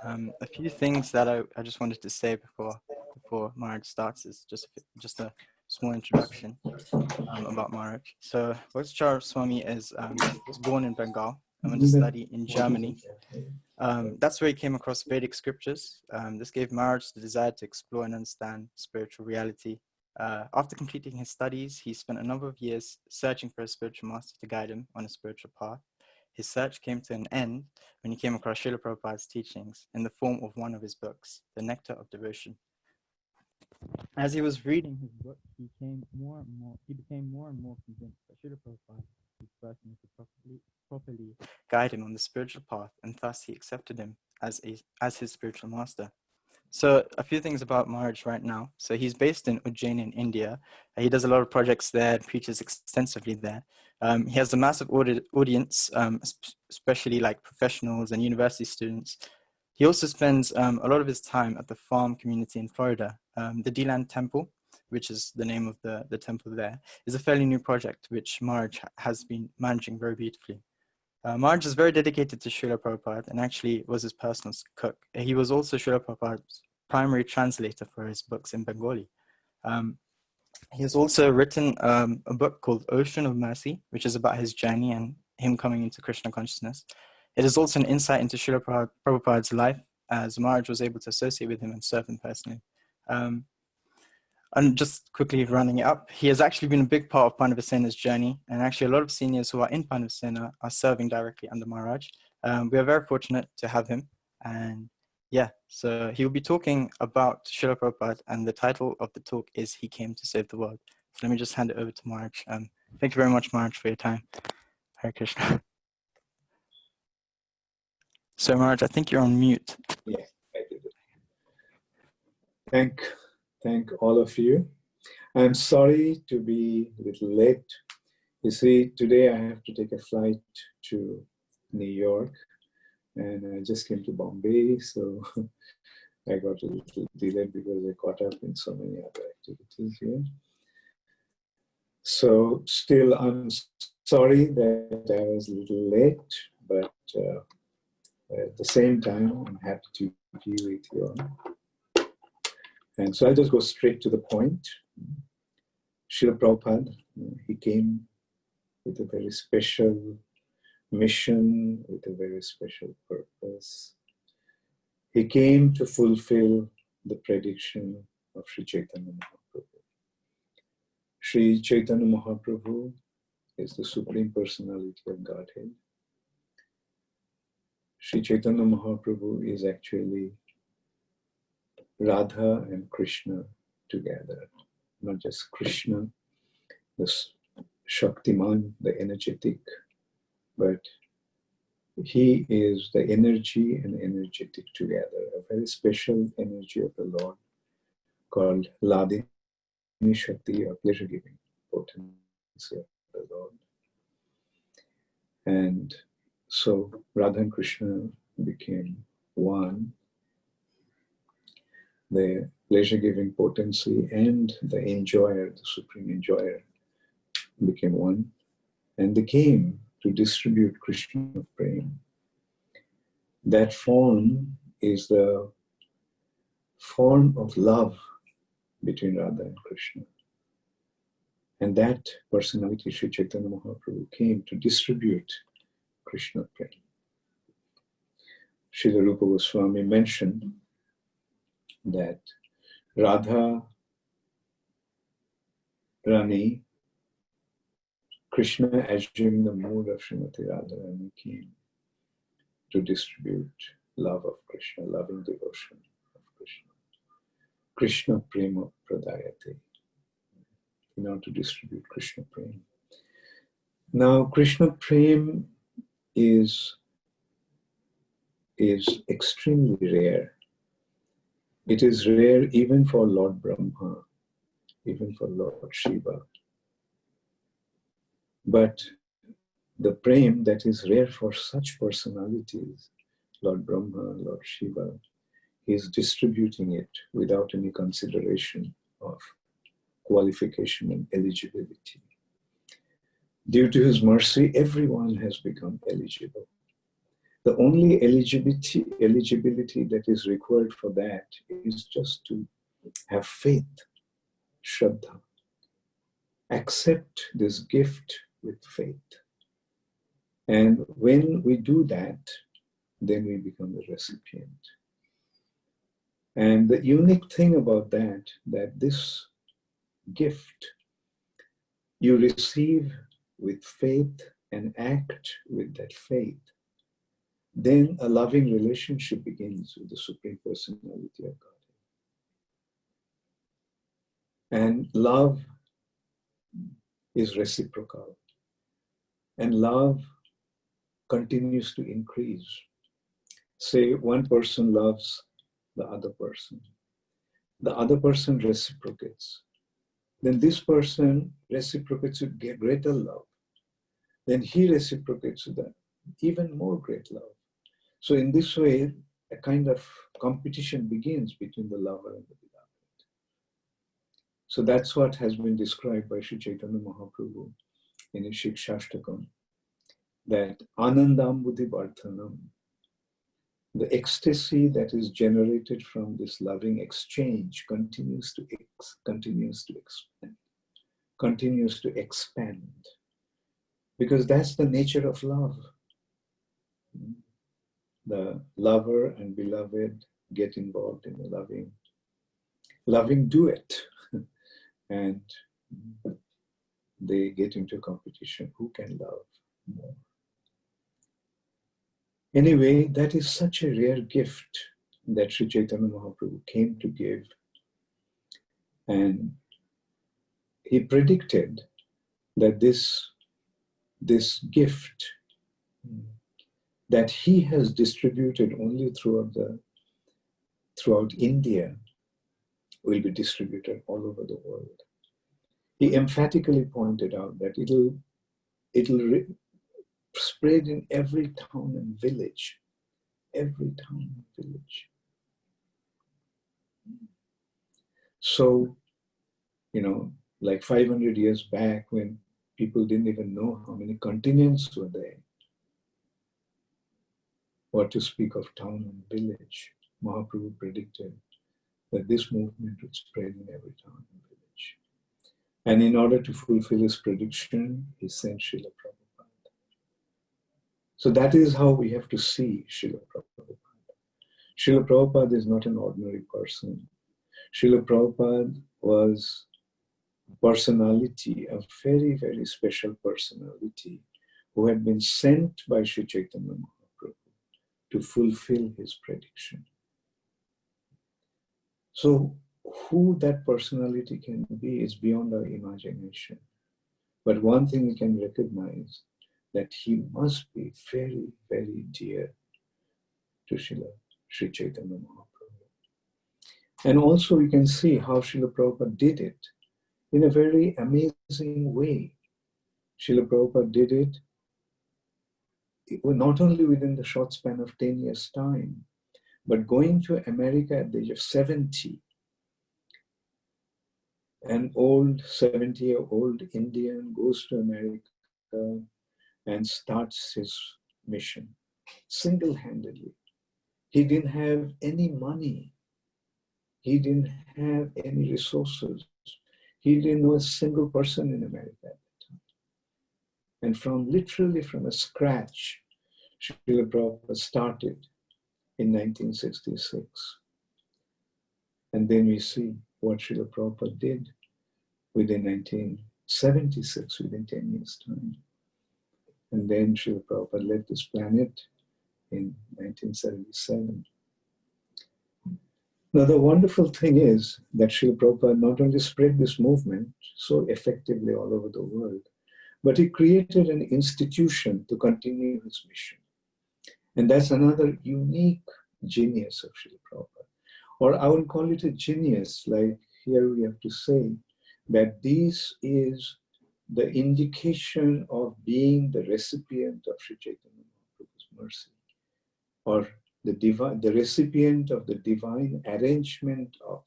A few things that I just wanted to say before Maharaj starts is just a small introduction about Maharaj. So Bhakti Charu Swami was born in Bengal and went to study in Germany. That's where he came across Vedic scriptures. This gave Maharaj the desire to explore and understand spiritual reality. After completing his studies, he spent a number of years searching for a spiritual master to guide him on a spiritual path. His search came to an end when he came across Srila Prabhupada's teachings in the form of one of his books, The Nectar of Devotion. As he was reading his book, he became more and more convinced that Srila Prabhupada was the person who could properly guide him on the spiritual path, and thus he accepted him as his spiritual master. So a few things about Maharaj right now. So he's based in Ujjain in India. He does a lot of projects there, preaches extensively there. He has a massive audience, especially like professionals and university students. He also spends a lot of his time at the farm community in Florida. The D-Land Temple, which is the name of the temple there, is a fairly new project which Maharaj has been managing very beautifully. Maharaj is very dedicated to Srila Prabhupada and actually was his personal cook. He was also Srila Prabhupada's primary translator for his books in Bengali. He has also written a book called Ocean of Mercy, which is about his journey and him coming into Krishna consciousness. It is also an insight into Srila Prabhupada's life, as Maharaj was able to associate with him and serve him personally. And just quickly running it up, he has actually been a big part of Pandavasena's journey, and actually a lot of seniors who are in Pandavasena are serving directly under Maharaj. We are very fortunate to have him, and yeah, so he will be talking about Srila Prabhupada, and the title of the talk is He Came to Save the World. So let me just hand it over to Maharaj. Thank you very much, Maharaj, for your time. Hare Krishna. So Maharaj, I think you're on mute. Yes, I did it. Thank all of you. I'm sorry to be a little late. You see, today I have to take a flight to New York, and I just came to Bombay, so I got a little delayed because I caught up in so many other activities here. So still, I'm sorry that I was a little late, but at the same time, I'm happy to be with you all. And so I'll just go straight to the point. Srila Prabhupada, he came with a very special mission, with a very special purpose. He came to fulfill the prediction of Sri Chaitanya Mahaprabhu. Sri Chaitanya Mahaprabhu is the Supreme Personality of Godhead. Sri Chaitanya Mahaprabhu is actually Radha and Krishna together, not just Krishna, the Shaktiman, the energetic, but he is the energy and energetic together, a very special energy of the Lord called Ladini Shakti, or pleasure-giving potency of the Lord. And so Radha and Krishna became one. The pleasure-giving potency and the enjoyer, the supreme enjoyer, became one, and they came to distribute Krishna Prema. That form is the form of love between Radha and Krishna. And that personality, Sri Chaitanya Mahaprabhu, came to distribute Krishna Prema. Srila Rupa Goswami mentioned that Radha Rani, Krishna assuming the mood of Srimati Radha Rani, came to distribute love of Krishna, loving devotion of Krishna. Krishna Prema Pradayate, in order to distribute Krishna Prema. Now, Krishna Prema is extremely rare. It is rare even for Lord Brahma, even for Lord Shiva. But the prema that is rare for such personalities, Lord Brahma, Lord Shiva, he is distributing it without any consideration of qualification and eligibility. Due to his mercy, everyone has become eligible. The only eligibility that is required for that is just to have faith, Shraddha. Accept this gift with faith. And when we do that, then we become the recipient. And the unique thing about that this gift you receive with faith and act with that faith, then a loving relationship begins with the Supreme Personality of God. And love is reciprocal. And love continues to increase. Say one person loves the other person. The other person reciprocates. Then this person reciprocates with greater love. Then he reciprocates with even more great love. So in this way, a kind of competition begins between the lover and the beloved. So that's what has been described by Sri Chaitanya Mahaprabhu in his Shikshashtakam, that Anandam Buddhi Bhartanam, the ecstasy that is generated from this loving exchange continues to expand, because that's the nature of love. The lover and beloved get involved in a loving duet, and they get into competition. Who can love more? Anyway, that is such a rare gift that Sri Chaitanya Mahaprabhu came to give. And he predicted that this gift that he has distributed only throughout India will be distributed all over the world. He emphatically pointed out that it'll spread in every town and village. Every town and village. So, like 500 years back, when people didn't even know how many continents were there, what to speak of town and village, Mahaprabhu predicted that this movement would spread in every town and village. And in order to fulfill his prediction, he sent Srila Prabhupada. So that is how we have to see Srila Prabhupada. Srila Prabhupada is not an ordinary person. Srila Prabhupada was a personality, a very, very special personality, who had been sent by Sri Chaitanya Mahaprabhu to fulfill his prediction. So who that personality can be is beyond our imagination. But one thing we can recognize, that he must be very, very dear to Sri Chaitanya Mahaprabhu. And also we can see how Srila Prabhupada did it in a very amazing way. Srila Prabhupada did it not only within the short span of 10 years' time, but going to America at the age of 70. An old 70-year-old Indian goes to America and starts his mission single-handedly. He didn't have any money. He didn't have any resources. He didn't know a single person in America at that time. And literally from a scratch, Srila Prabhupada started in 1966. And then we see what Srila Prabhupada did within 1976, within 10 years' time. And then Srila Prabhupada left this planet in 1977. Now, the wonderful thing is that Srila Prabhupada not only spread this movement so effectively all over the world, but he created an institution to continue his mission. And that's another unique genius of Srila Prabhupada. Or I would call it a genius, like here we have to say that this is the indication of being the recipient of Sri Chaitanya Mahaprabhu's mercy, or the recipient of the divine arrangement of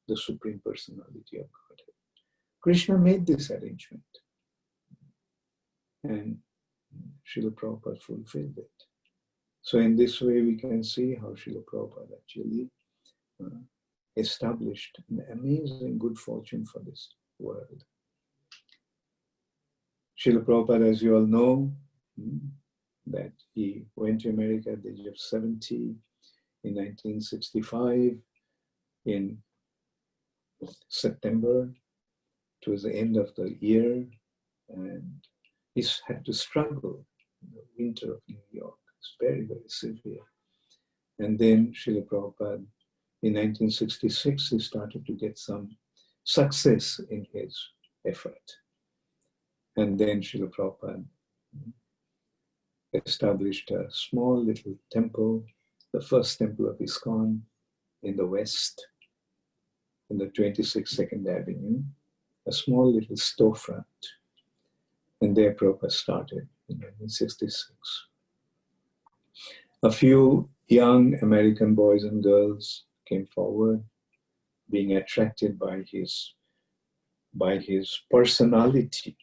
the Supreme Personality of Godhead. Krishna made this arrangement, and Srila Prabhupada fulfilled it. So in this way, we can see how Srila Prabhupada actually established an amazing good fortune for this world. Srila Prabhupada, as you all know, that he went to America at the age of 70 in 1965 in September. It was the end of the year, and he had to struggle in the winter of New York. It's very, very severe. And then Srila Prabhupada, in 1966, he started to get some success in his effort. And then Srila Prabhupada established a small little temple, the first temple of ISKCON in the West, in the 26th 2nd Avenue, a small little storefront. And there Prabhupada started in 1966. A few young American boys and girls came forward, being attracted by his personality.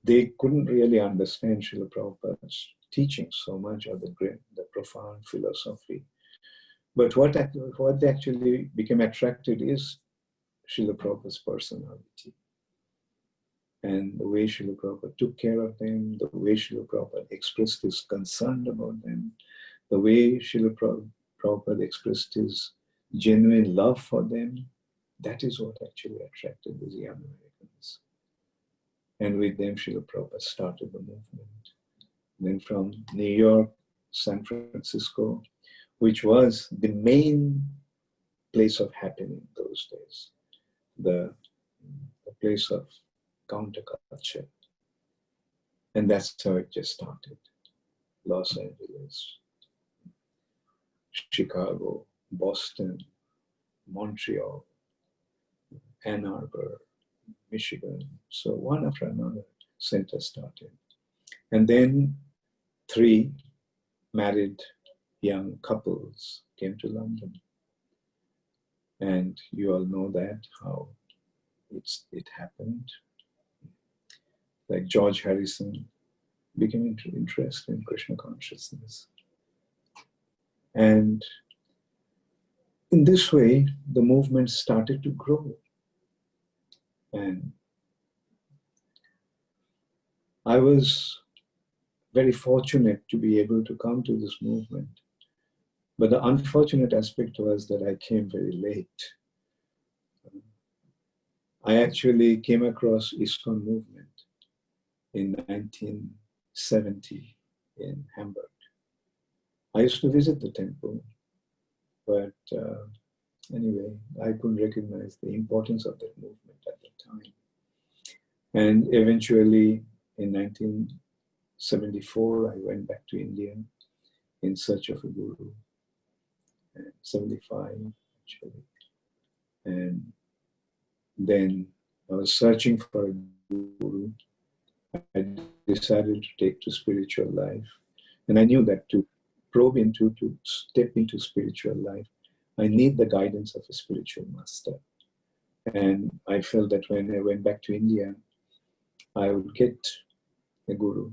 They couldn't really understand Srila Prabhupada's teaching so much, or the profound philosophy. But what they actually became attracted is Srila Prabhupada's personality. And the way Srila Prabhupada took care of them, the way Srila Prabhupada expressed his concern about them, the way Srila Prabhupada expressed his genuine love for them, that is what actually attracted these young Americans. And with them, Srila Prabhupada started the movement. Then from New York, San Francisco, which was the main place of happening those days, the place of counterculture. And that's how it just started. Los Angeles, Chicago, Boston, Montreal, Ann Arbor, Michigan. So one after another center started. And then 3 married young couples came to London. And you all know that, how it happened. Like George Harrison became interested in Krishna consciousness. And in this way, the movement started to grow. And I was very fortunate to be able to come to this movement. But the unfortunate aspect was that I came very late. I actually came across ISKCON movement in 1970 in Hamburg. I used to visit the temple, but anyway, I couldn't recognize the importance of that movement at the time. And eventually, in 1974, I went back to India in search of a guru. And 75, actually. And then I was searching for a guru. I decided to take to spiritual life. And I knew that to step into spiritual life, I need the guidance of a spiritual master. And I felt that when I went back to India, I would get a guru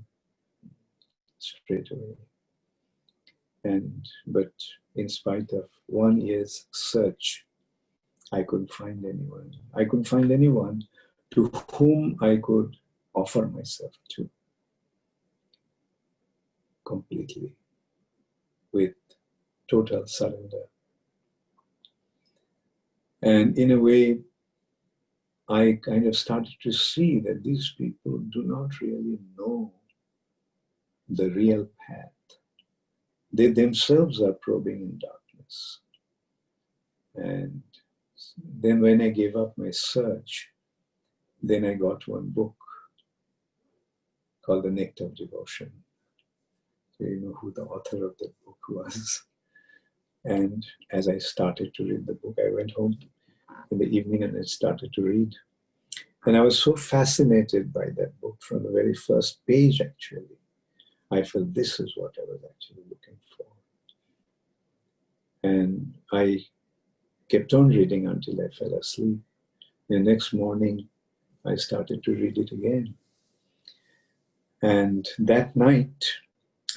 straight away. But in spite of 1 year's search, I couldn't find anyone. I couldn't find anyone to whom I could offer myself to completely, with total surrender. And in a way, I kind of started to see that these people do not really know the real path. They themselves are probing in darkness. And then when I gave up my search, then I got one book called The Nectar of Devotion. So you know who the author of that book was. And as I started to read the book, I went home in the evening and I started to read. And I was so fascinated by that book from the very first page, actually. I felt this is what I was actually looking for. And I kept on reading until I fell asleep. The next morning, I started to read it again. And that night,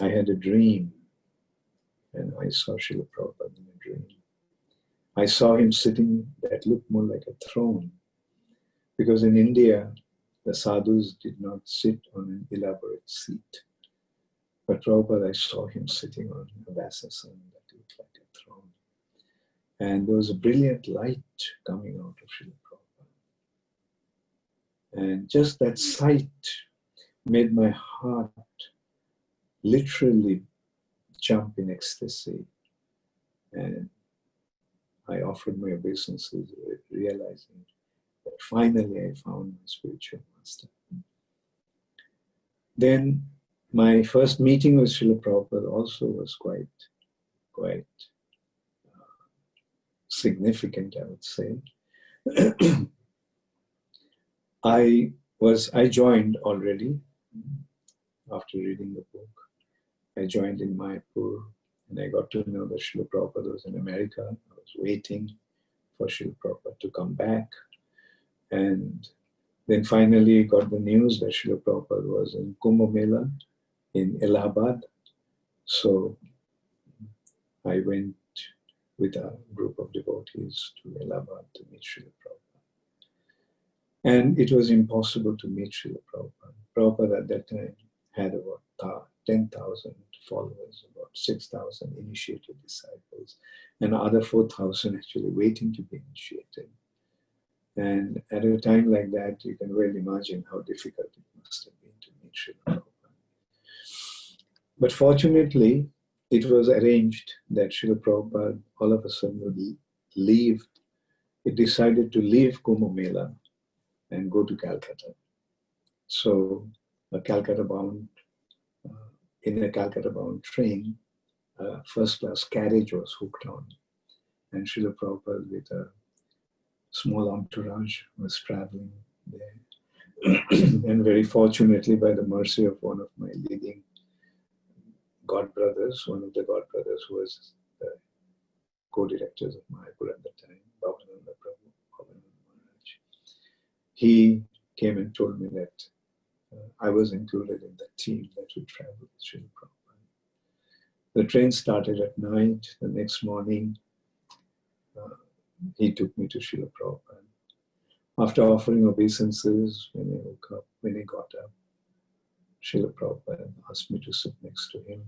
I had a dream, and I saw Srila Prabhupada in a dream. I saw him sitting that looked more like a throne, because in India, the sadhus did not sit on an elaborate seat. But Prabhupada, I saw him sitting on a Vasasan that looked like a throne. And there was a brilliant light coming out of Srila Prabhupada. And just that sight made my heart literally jump in ecstasy. And I offered my obeisances, realizing that finally I found my spiritual master. Then my first meeting with Srila Prabhupada also was quite significant, I would say. I joined already after reading the book. I joined in Mayapur, and I got to know that Srila Prabhupada was in America. I was waiting for Srila Prabhupada to come back. And then finally got the news that Srila Prabhupada was in Kumbh Mela in Allahabad. So I went with a group of devotees to Allahabad to meet Srila Prabhupada. And it was impossible to meet Srila Prabhupada. Prabhupada at that time had about 10,000 followers, about 6,000 initiated disciples, and other 4,000 actually waiting to be initiated. And at a time like that, you can well imagine how difficult it must have been to meet Srila Prabhupada. But fortunately, it was arranged that Srila Prabhupada all of a sudden would leave. He decided to leave Kumbh Mela and go to Calcutta. So a Calcutta-bound, in a Calcutta-bound train, first class carriage was hooked on. And Srila Prabhupada with a small entourage was traveling there. And very fortunately, by the mercy of one of my leading God brothers, one of the God brothers who was the co-directors of Mayapur at the time, Bhavananda Prabhu, Bhavananda Maharaj, he came and told me that I was included in the team that would travel with Srila Prabhupada. The train started at night. The next morning, he took me to Srila Prabhupada. After offering obeisances, when I got up, Srila Prabhupada asked me to sit next to him.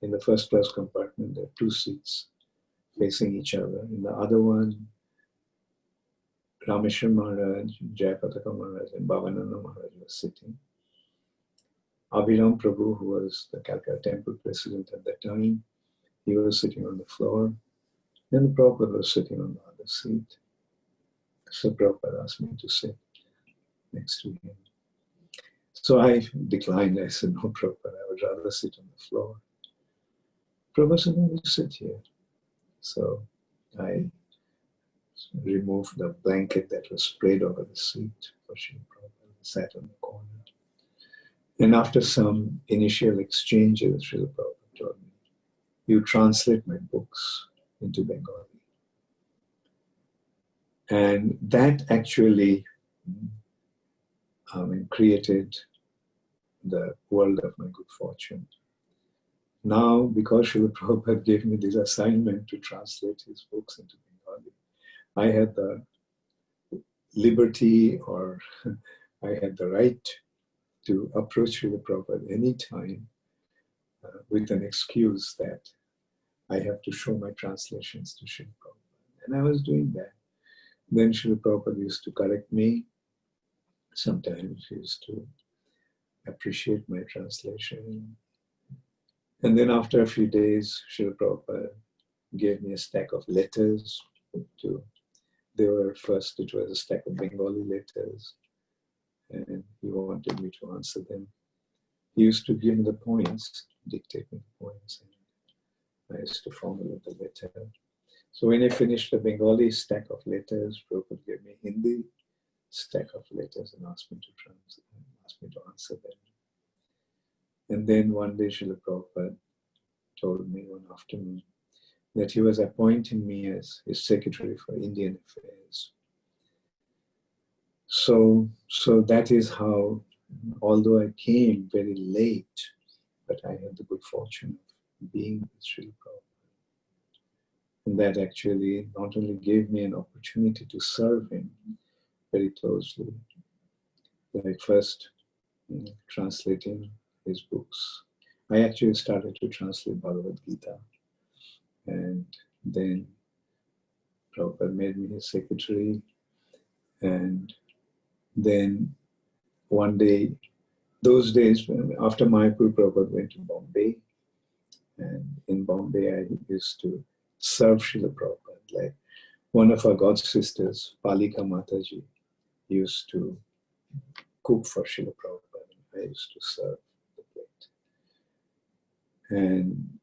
In the first class compartment, there are two seats facing each other. In the other one, Rameshwar Maharaj, Jayapataka Maharaj, and Bhavananda Maharaj were sitting. Abhiram Prabhu, who was the Calcutta temple president at that time, he was sitting on the floor. And the Prabhupada was sitting on the other seat. So Prabhupada asked me to sit next to him. So I declined. I said, no, Prabhupada, I would rather sit on the floor. Prabhupada said, no, you sit here. So I removed the blanket that was spread over the seat for Srila Prabhupada. I sat on the corner. And after some initial exchanges, Srila Prabhupada told me, you translate my books into Bengali. And that actually created the world of my good fortune. Now, because Srila Prabhupada gave me this assignment to translate his books into Bengali, I had the liberty, or I had the right to approach Srila Prabhupada anytime with an excuse that I have to show my translations to Srila Prabhupada. And I was doing that. Then Srila Prabhupada used to correct me. Sometimes he used to appreciate my translation. And then after a few days, Srila Prabhupada gave me a stack of letters. It was a stack of Bengali letters. And he wanted me to answer them. He used to give me the points, dictate me the points. And I used to formulate the letter. So when I finished the Bengali stack of letters, Prabhupada gave me Hindi stack of letters and asked me to translate, asked me to answer them. And then one day Srila Prabhupada told me one afternoon that he was appointing me as his secretary for Indian affairs. So that is how, although I came very late but I had the good fortune of being with Srila Prabhupada. And that actually not only gave me an opportunity to serve him very closely, like first translating his books. I actually started to translate Bhagavad Gita, and then Prabhupada made me his secretary, and then one day, those days, after Mayapur, Prabhupada went to Bombay, and in Bombay I used to serve Srila Prabhupada. Like one of our god sisters, Palika Mataji, used to cook for Srila Prabhupada. I used to serve the plate. And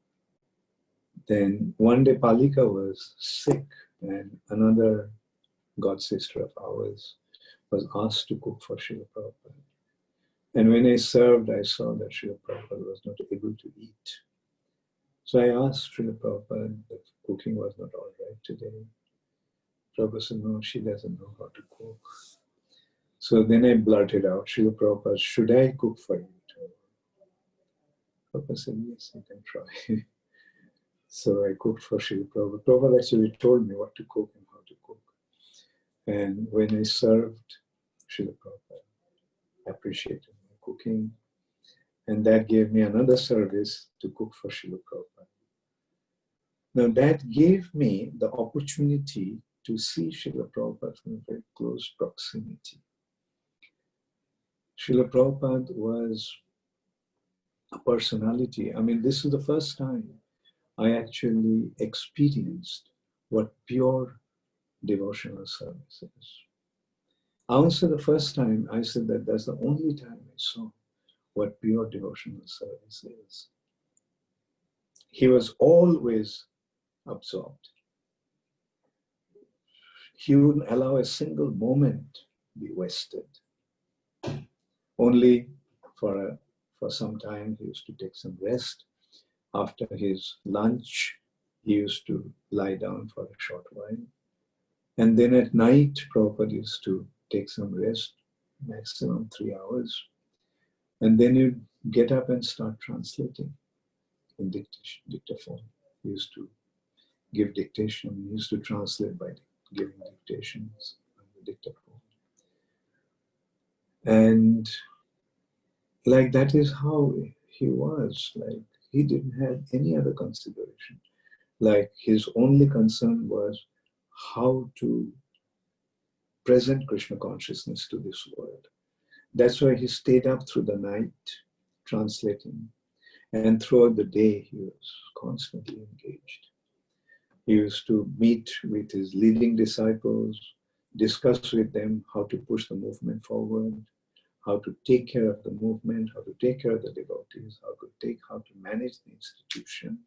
then one day Palika was sick, and another god sister of ours was asked to cook for Srila Prabhupada. And when I served, I saw that Srila Prabhupada was not able to eat. So I asked Srila Prabhupada if cooking was not all right today. Prabhupada said, no, she doesn't know how to cook. So then I blurted out, Srila Prabhupada, should I cook for you too? Prabhupada said, yes, you can try. So I cooked for Srila Prabhupada. Prabhupada actually told me what to cook and how to cook. And when I served, Srila Prabhupada appreciated my cooking. And that gave me another service to cook for Srila Prabhupada. Now that gave me the opportunity to see Srila Prabhupada from a very close proximity. Srila Prabhupada was a personality. I mean, this is the first time I actually experienced what pure devotional service is. Also the first time I said that that's the only time I saw what pure devotional service is. He was always absorbed. He wouldn't allow a single moment be wasted. Only for some time he used to take some rest. After his lunch, he used to lie down for a short while. And then at night, Prabhupada used to take some rest, maximum 3 hours. And then he'd get up and start translating in dictaphone. He used to give dictation. He used to translate by giving dictations on the dictaphone. And like that is how he was. Like he didn't have any other consideration. Like his only concern was how to present Krishna consciousness to this world. That's why he stayed up through the night translating. And throughout the day, he was constantly engaged. He used to meet with his leading disciples, discuss with them how to push the movement forward, how to take care of the movement, how to take care of the devotees, how to manage the institution.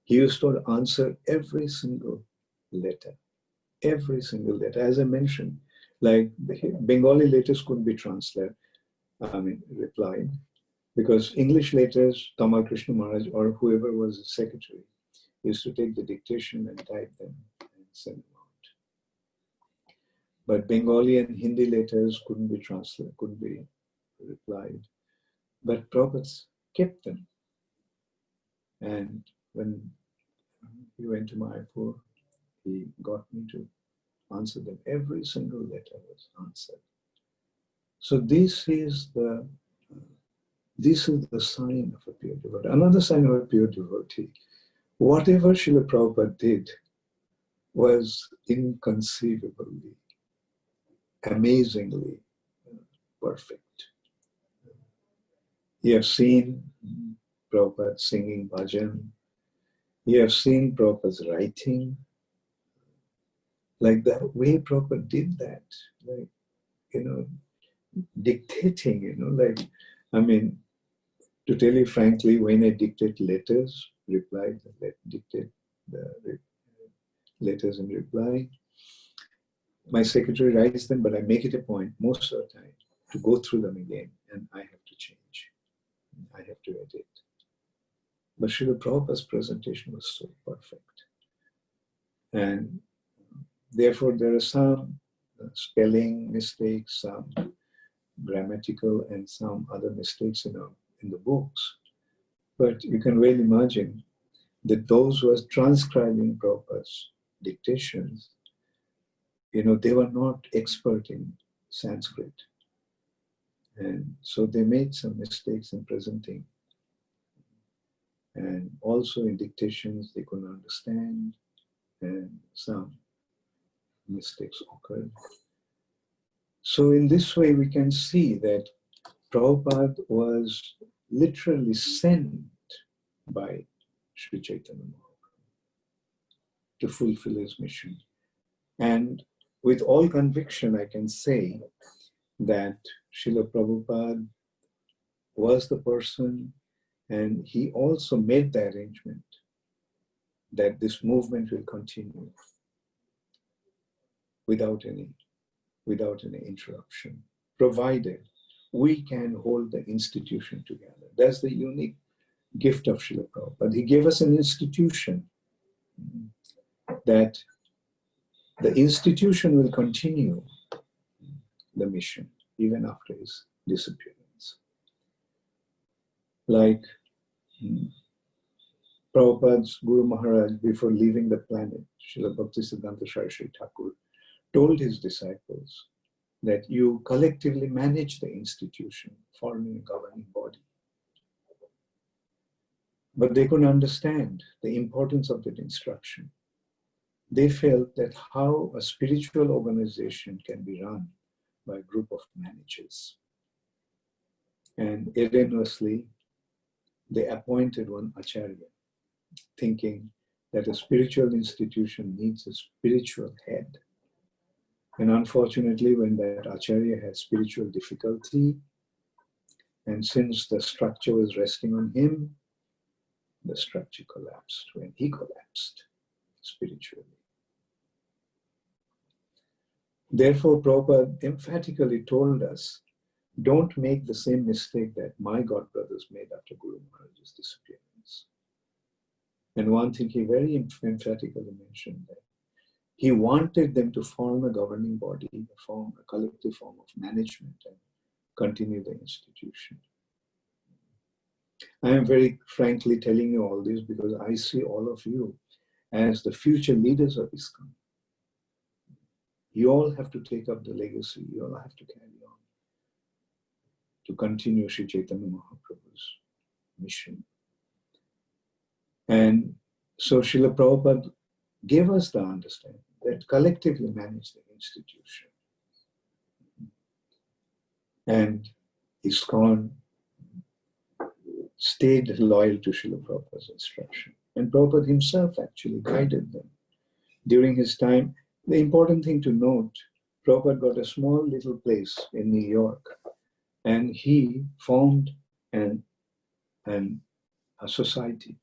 He used to answer every single letter. Every single letter. As I mentioned, like the Bengali letters couldn't be replied, because English letters, Tamal Krishna Maharaj or whoever was the secretary used to take the dictation and type them and send them out. But Bengali and Hindi letters couldn't be translated, couldn't be replied. But Prabhupada kept them. And when he went to Mayapur, he got me to answer them. Every single letter was answered. So this is the sign of a pure devotee. Another sign of a pure devotee, whatever Srila Prabhupada did was inconceivably, amazingly perfect. You have seen Prabhupada singing bhajan. You have seen Prabhupada's writing. Like the way Prabhupada did that, like, dictating, to tell you frankly, when I dictate letters, dictate the letters in reply, my secretary writes them, but I make it a point most of the time to go through them again, and I have to change. I have to edit. But Srila Prabhupada's presentation was so perfect. And therefore, there are some spelling mistakes, some grammatical and some other mistakes in the books. But you can well imagine that those who were transcribing Prabhupada's dictations, they were not expert in Sanskrit. And so they made some mistakes in presenting. And also in dictations, they couldn't understand, and some mistakes occurred. So in this way, we can see that Prabhupada was literally sent by Sri Chaitanya Mahaprabhu to fulfill his mission. And with all conviction, I can say that Srila Prabhupada was the person, and he also made the arrangement that this movement will continue without any interruption, provided we can hold the institution together. That's the unique gift of Srila Prabhupada. He gave us an institution, that the institution will continue the mission even after his disappearance. Like Prabhupada's Guru Maharaj, before leaving the planet, Srila Bhaktisiddhanta Saraswati Thakur, told his disciples that you collectively manage the institution, forming a governing body. But they couldn't understand the importance of that instruction. They felt that how a spiritual organization can be run by a group of managers. And erroneously, they appointed one Acharya, thinking that a spiritual institution needs a spiritual head. And unfortunately, when that Acharya had spiritual difficulty, and since the structure was resting on him, the structure collapsed when he collapsed spiritually. Therefore, Prabhupada emphatically told us, don't make the same mistake that my godbrothers made after Guru Maharaj's disappearance. And one thing he very emphatically mentioned, that he wanted them to form a governing body, form a collective form of management, and continue the institution. I am very frankly telling you all this because I see all of you as the future leaders of ISKCON. You all have to take up the legacy. You all have to carry on to continue Sri Chaitanya Mahaprabhu's mission. And so Srila Prabhupada gave us the understanding that collectively manage the institution. And ISKCON stayed loyal to Srila Prabhupada's instruction. And Prabhupada himself actually guided them. During his time, the important thing to note, Prabhupada got a small little place in New York, and he formed a society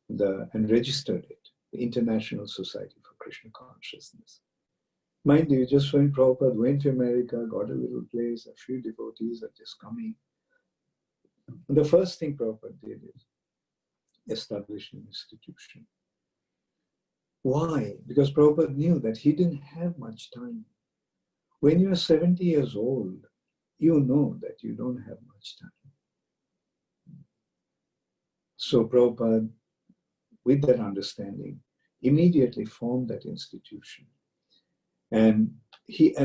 and registered it, the International Society for Krishna Consciousness. Mind you, just when Prabhupada went to America, got a little place, a few devotees are just coming. And the first thing Prabhupada did is establish an institution. Why? Because Prabhupada knew that he didn't have much time. When you're 70 years old, you know that you don't have much time. So Prabhupada, with that understanding, immediately formed that institution. And he,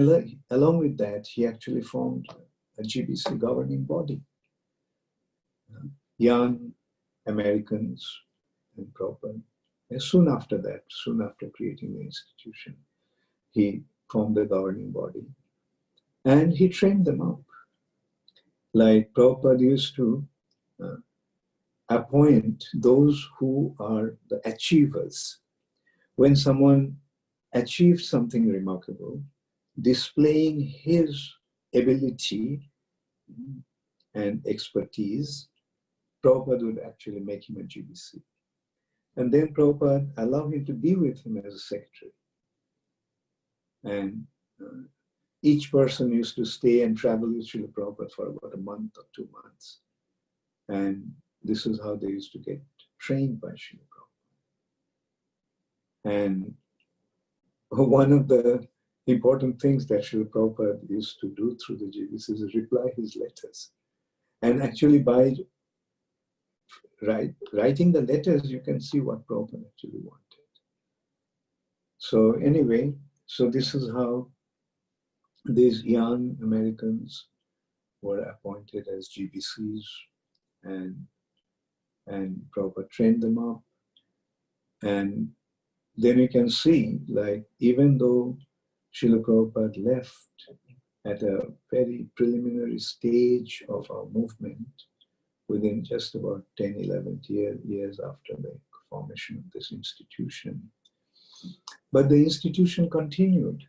along with that, he actually formed a GBC governing body. Young Americans and Prabhupada. And soon after that, soon after creating the institution, he formed the governing body. And he trained them up. Like Prabhupada used to appoint those who are the achievers. When someone achieves something remarkable, displaying his ability and expertise, Prabhupada would actually make him a GBC. And then Prabhupada allowed him to be with him as a secretary. And each person used to stay and travel with Srila Prabhupada for about a month or 2 months. And this is how they used to get trained by Srila Prabhupada. And one of the important things that Srila Prabhupada used to do through the GBCs is reply his letters. And actually by writing the letters, you can see what Prabhupada actually wanted. So anyway, so this is how these young Americans were appointed as GBCs, and Prabhupada trained them up. And then you can see, like, even though Srila Prabhupada left at a very preliminary stage of our movement, within just about 10, 11 years after the formation of this institution. But the institution continued.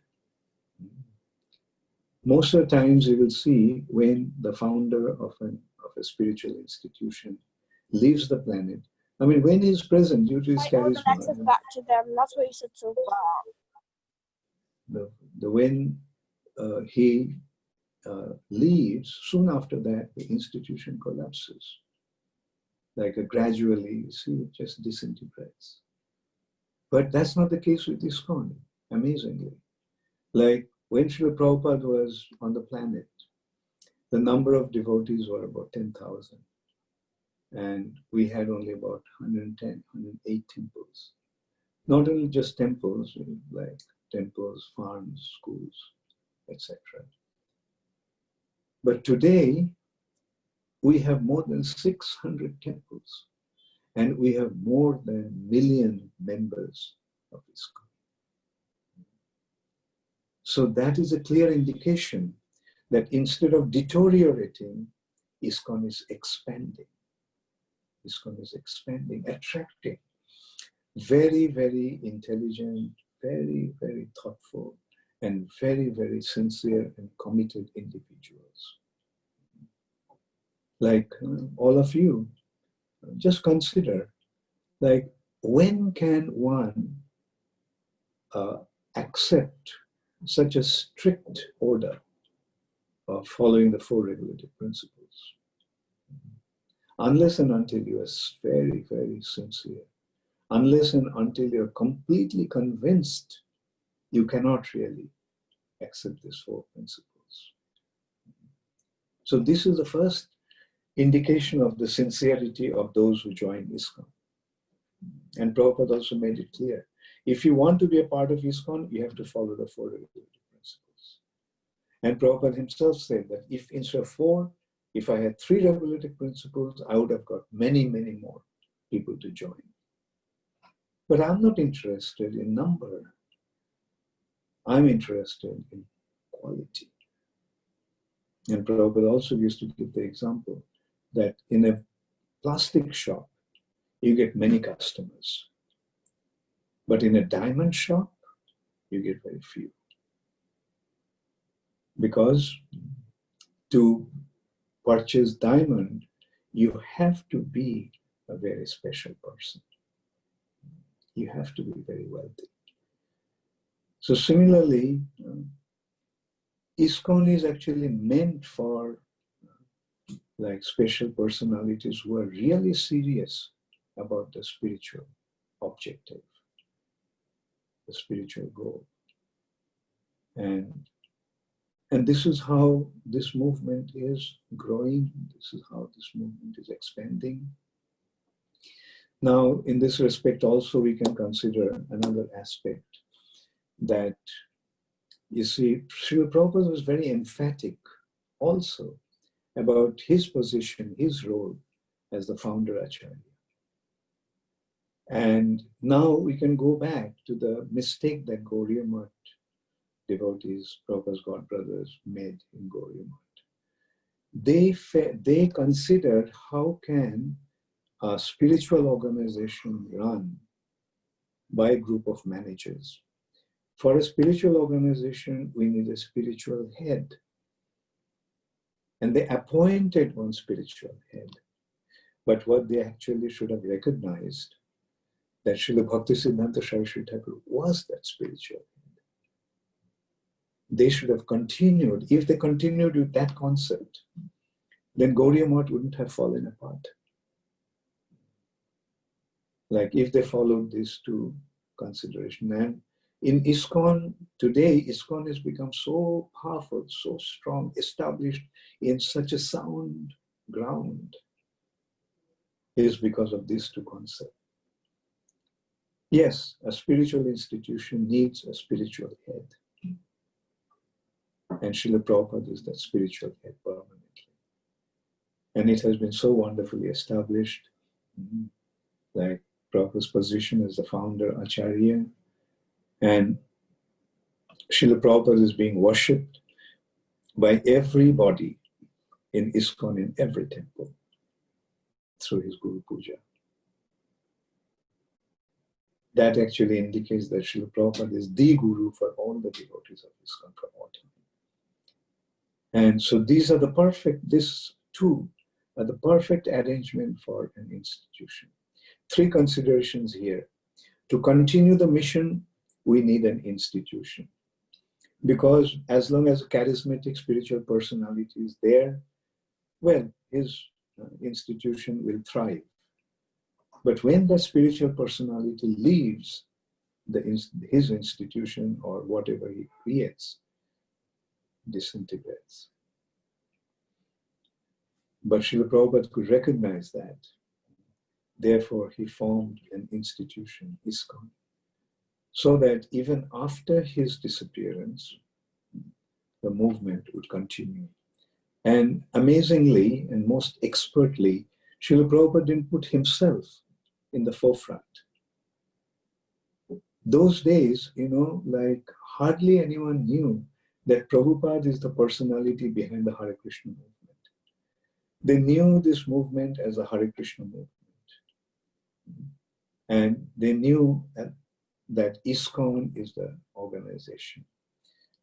Most of the times you will see when the founder of a spiritual institution leaves the planet, I mean, when he's present due to his charisma. The back to them. That's what you said so far. When he leaves, soon after that, the institution collapses. Like gradually, you see, it just disintegrates. But that's not the case with ISKCON, amazingly. Like when Srila Prabhupada was on the planet, the number of devotees were about 10,000. And we had only about 110, 108 temples. Not only just temples, like temples, farms, schools, etc. But today, we have more than 600 temples, and we have more than 1 million members of ISKCON. So that is a clear indication that instead of deteriorating, ISKCON is expanding. ISKCON is expanding, attracting very, very intelligent, very, very thoughtful, and very, very sincere and committed individuals. Like all of you, just consider, like, when can one accept such a strict order of following the 4 regulative principles? Unless and until you are very, very sincere, unless and until you're completely convinced, you cannot really accept these 4 principles. So this is the first indication of the sincerity of those who join ISKCON. And Prabhupada also made it clear. If you want to be a part of ISKCON, you have to follow the 4 regulative principles. And Prabhupada himself said that if instead of 4, if I had 3 regulative principles, I would have got many, many more people to join. But I'm not interested in number. I'm interested in quality. And Prabhupada also used to give the example that in a plastic shop, you get many customers. But in a diamond shop, you get very few. Because to purchase diamond, you have to be a very special person. You have to be very wealthy. So similarly, ISKCON is actually meant for like special personalities who are really serious about the spiritual objective, the spiritual goal. And this is how this movement is growing. This is how this movement is expanding. Now, in this respect also, we can consider another aspect that, you see, Srila Prabhupada was very emphatic also about his position, his role as the founder Acharya. And now we can go back to the mistake that Gauriya Math devotees, Prabhupada's godbrothers, made in Gauriya Math. They considered how can a spiritual organization run by a group of managers. For a spiritual organization, we need a spiritual head. And they appointed one spiritual head. But what they actually should have recognized, that Srila Bhaktisiddhanta Saraswati Thakur was that spiritual head. They should have continued. If they continued with that concept, then Gauriya Math wouldn't have fallen apart. Like if they followed these 2 considerations. And in ISKCON, today, ISKCON has become so powerful, so strong, established in such a sound ground. is because of these two concepts. Yes, a spiritual institution needs a spiritual head. And Srila Prabhupada is that spiritual head permanently. And it has been so wonderfully established, like Prabhupada's position as the founder Acharya. And Srila Prabhupada is being worshipped by everybody in ISKCON, in every temple, through his Guru Puja. That actually indicates that Srila Prabhupada is the Guru for all the devotees of ISKCON for all time. And so these two are the perfect arrangement for an institution. Three considerations here. To continue the mission, we need an institution. Because as long as a charismatic spiritual personality is there, well, his institution will thrive. But when the spiritual personality leaves his institution or whatever he creates, disintegrates. But Srila Prabhupada could recognize that. Therefore, he formed an institution, ISKCON, so that even after his disappearance, the movement would continue. And amazingly and most expertly, Srila Prabhupada didn't put himself in the forefront. Those days, like hardly anyone knew that Prabhupada is the personality behind the Hare Krishna movement. They knew this movement as a Hare Krishna movement. And they knew that ISKCON is the organization.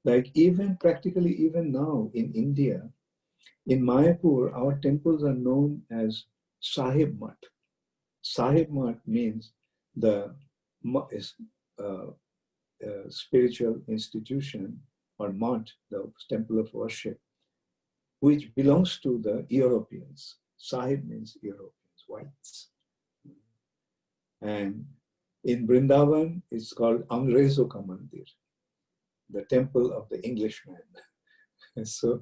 Like practically even now in India, in Mayapur, our temples are known as Sahib Mat. Sahib Mat means the spiritual institution or Mat, the temple of worship, which belongs to the Europeans. Sahib means Europeans, whites. And in Vrindavan, it's called Angrezo Ka Mandir, the temple of the Englishman. So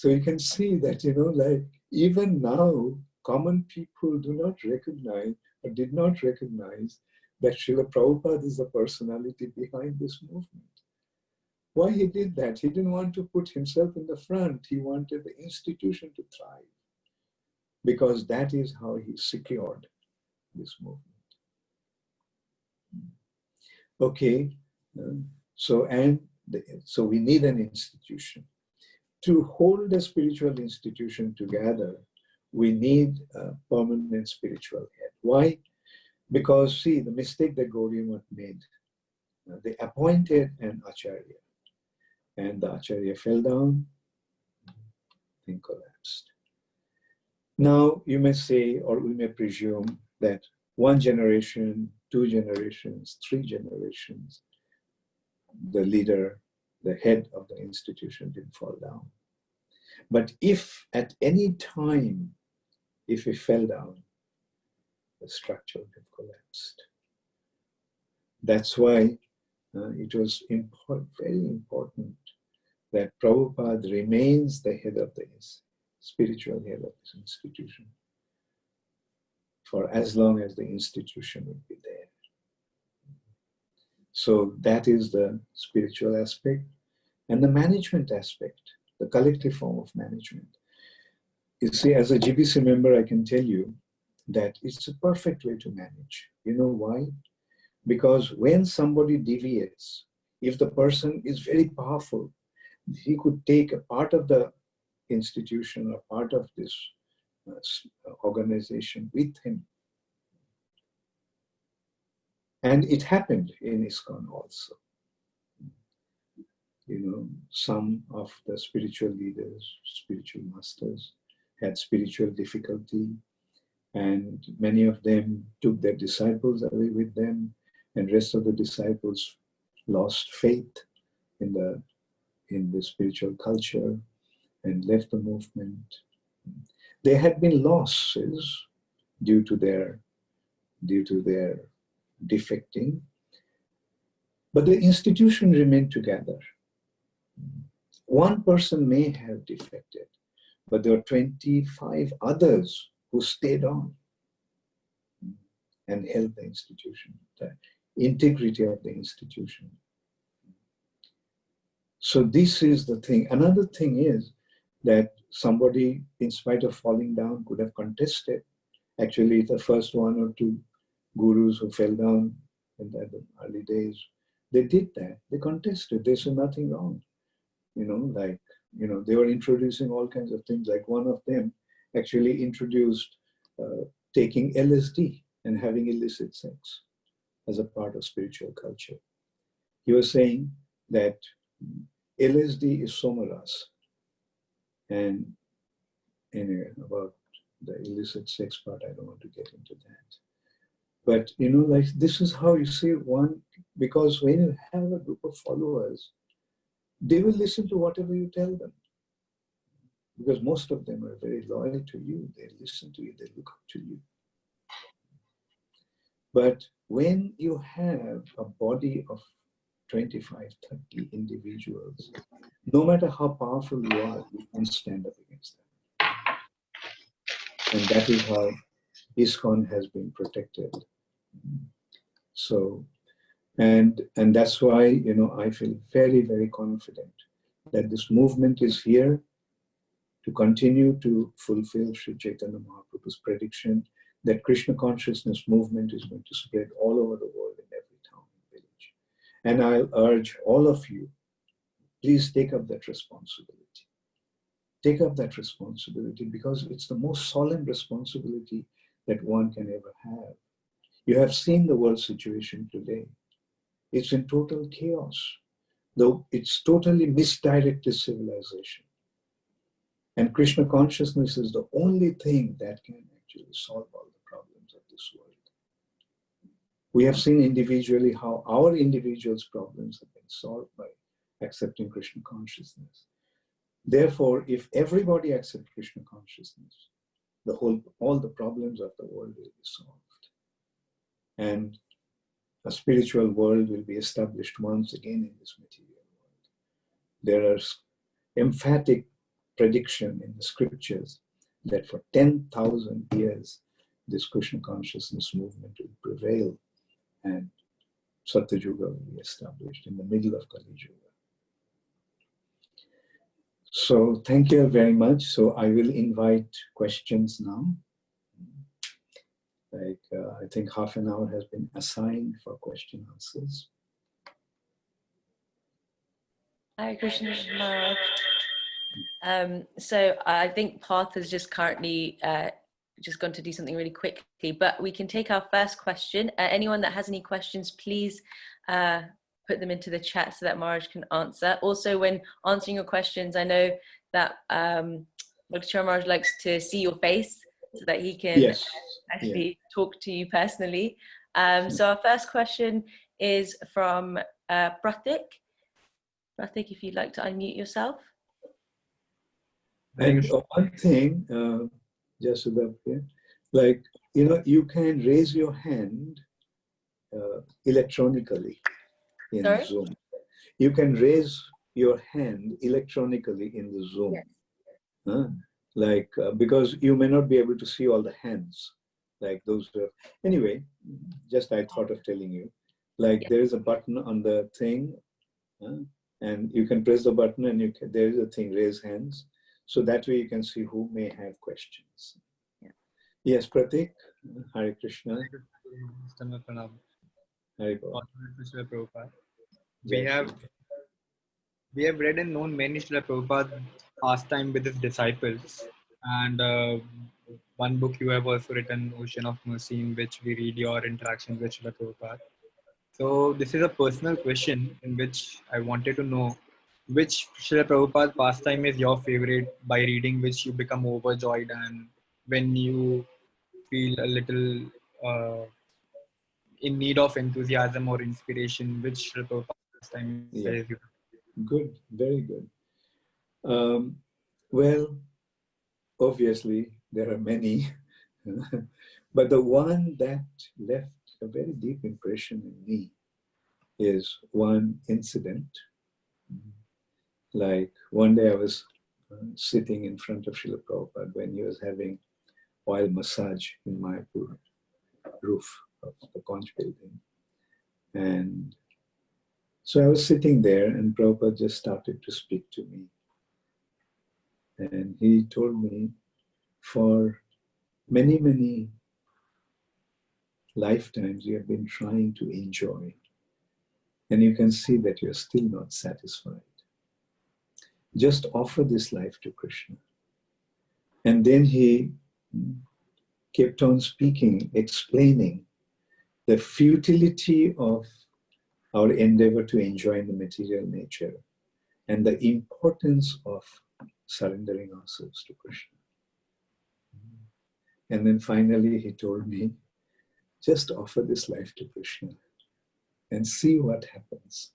you can see that, like even now, common people do not recognize or did not recognize that Srila Prabhupada is the personality behind this movement. Why he did that? He didn't want to put himself in the front. He wanted the institution to thrive, because that is how he secured this movement. Okay, so we need an institution. To hold a spiritual institution together, we need a permanent spiritual head. Why? Because, see, the mistake that Gaudiya Math made, they appointed an Acharya, and the Acharya fell down, thing collapsed. Now, you may say, or we may presume that one generation, 2 generations, 3 generations, the leader, the head of the institution didn't fall down. But if at any time, if he fell down, the structure would have collapsed. That's why it was very important that Prabhupada remains the head of the spiritual head of this institution for as long as the institution will be there. So that is the spiritual aspect. And the management aspect, the collective form of management. You see, as a GBC member, I can tell you that it's a perfect way to manage. You know why? Because when somebody deviates, if the person is very powerful, he could take a part of the institution or part of this organization with him. And it happened in ISKCON also. Some of the spiritual leaders, spiritual masters had spiritual difficulty, and many of them took their disciples away with them, and rest of the disciples lost faith in the spiritual culture and left the movement. There had been losses due to their defecting, but the institution remained together. One person may have defected, but there were 25 others who stayed on. and held the institution, the integrity of the institution. So this is the thing. Another thing is that somebody, in spite of falling down, could have contested. Actually, the first one or two gurus who fell down in the early days, they did that. They contested. They said nothing wrong. They were introducing all kinds of things. Like one of them actually introduced taking LSD and having illicit sex as a part of spiritual culture. He was saying that LSD is somaras. And anyway, about the illicit sex part, I don't want to get into that. But, this is how you see one, because when you have a group of followers, they will listen to whatever you tell them. Because most of them are very loyal to you. They listen to you. They look up to you. But when you have a body of 25, 30 individuals, no matter how powerful you are, you can't stand up against them. And that is how ISKCON has been protected. So, and that's why, I feel very, very confident that this movement is here to continue to fulfill Sri Chaitanya Mahaprabhu's prediction that Krishna consciousness movement is going to spread all over the world in every town and village. And I'll urge all of you, please take up that responsibility. Take up that responsibility because it's the most solemn responsibility that one can ever have. You have seen the world situation today. It's in total chaos, though it's totally misdirected civilization. And Krishna consciousness is the only thing that can actually solve all the problems of this world. We have seen individually how our individuals' problems have been solved by accepting Krishna consciousness. Therefore, if everybody accepts Krishna consciousness, all the problems of the world will be solved. And a spiritual world will be established once again in this material world. There are emphatic prediction in the scriptures that for 10,000 years, this Krishna consciousness movement will prevail and Satyuga will be established in the middle of Kali Yuga. So thank you very much. So I will invite questions now. I think half an hour has been assigned for question answers. Hare Krishna Maharaj. So I think Parth has just currently just gone to do something really quickly, but we can take our first question. Anyone that has any questions, please put them into the chat so that Maharaj can answer. Also, when answering your questions, I know that Bhakti Charu Maharaj likes to see your face so that he can actually talk to you personally. So our first question is from Pratik. Pratik, if you'd like to unmute yourself. And one thing, just about here, you can raise your hand electronically in Zoom. You can raise your hand electronically in the Zoom. Yes. Because you may not be able to see all the hands, like those. Anyway, just I thought of telling you, there is a button on the thing, and you can press the button, and there is a thing, raise hands. So that way you can see who may have questions. Yeah. Yes, Pratik. Hare Krishna. Hare Krishna. We have read and known many Srila Prabhupada pastime with his disciples. And one book you have also written, Ocean of Mercy, in which we read your interactions with Srila Prabhupada. So this is a personal question in which I wanted to know which Srila Prabhupada pastime is your favorite, by reading which you become overjoyed, and when you feel a little in need of enthusiasm or inspiration, which Srila Prabhupada pastime is you? Good, very good. Well, obviously there are many, but the one that left a very deep impression in me is one incident. Like one day I was sitting in front of Srila Prabhupada when he was having oil massage in my roof conch building. And so I was sitting there and Prabhupada just started to speak to me. And he told me, for many, many lifetimes you have been trying to enjoy. And you can see that you're still not satisfied. Just offer this life to Krishna. And then he kept on speaking, explaining the futility of our endeavor to enjoy the material nature and the importance of surrendering ourselves to Krishna. And then finally he told me, just offer this life to Krishna and see what happens.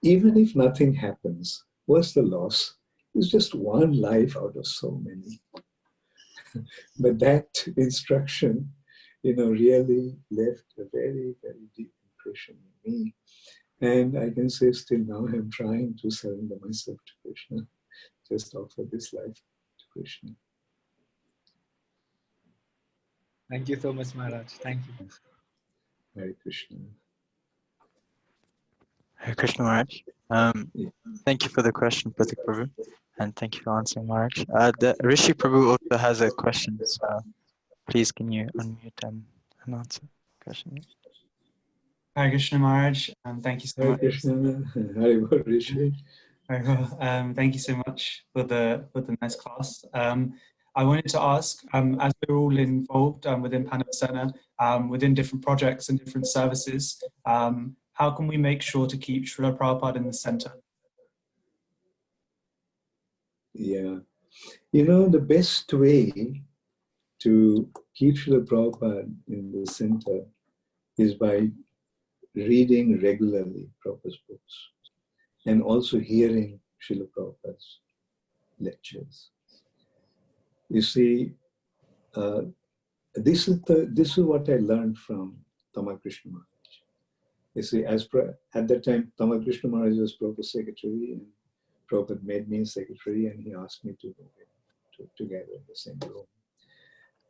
Even if nothing happens, what's the loss? It's just one life out of so many. But that instruction, really left a very, very deep impression in me. And I can say still now I'm trying to surrender myself to Krishna. Just offer this life to Krishna. Thank you so much, Maharaj. Thank you. Hare Krishna. Hare Krishna Maharaj. Thank you for the question, Pratik Prabhu, and thank you for answering, Maharaj. The Rishi Prabhu also has a question, so please can you unmute and answer the question? Hare Krishna Maharaj, thank you so Hare much. Krishna. Hare Rishi. Very well. Thank you so much for the nice class. I wanted to ask, as we're all involved within Panavasana, within different projects and different services, how can we make sure to keep Srila Prabhupada in the center? Yeah. The best way to keep Srila Prabhupada in the center is by reading regularly Prabhupada's books and also hearing Srila Prabhupada's lectures. You see, this is what I learned from Tamakrishna Maharaj. You see, at that time, Tamakrishna Maharaj was Prabhupada's secretary, and Prabhupada made me secretary, and he asked me to go together in the same room.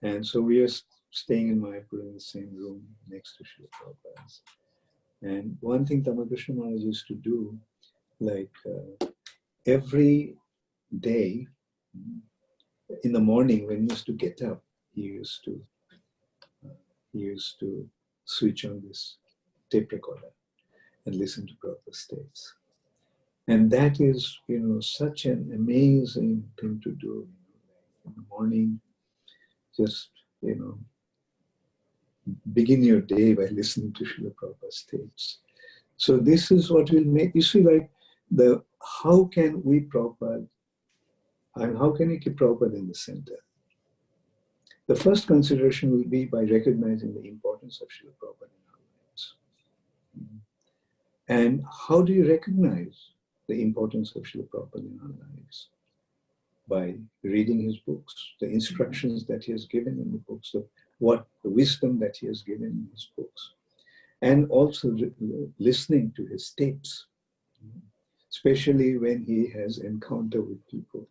And so we are staying in Mayapur in the same room next to Srila Prabhupada's. And one thing Tamakrishna Maharaj used to do, like every day in the morning when he used to get up, he used to switch on this tape recorder and listen to Prabhupada's tapes. And that is, such an amazing thing to do. In the morning, just, begin your day by listening to Srila Prabhupada's tapes. So this is what will make, you see, like, how can we Prabhupada, and how can we keep Prabhupada in the center? The first consideration will be by recognizing the importance of Srila Prabhupada in our lives. And how do you recognize the importance of Srila Prabhupada in our lives? By reading his books, the instructions that he has given in the books, the wisdom that he has given in his books, and also listening to his tapes, especially when he has encounter with people.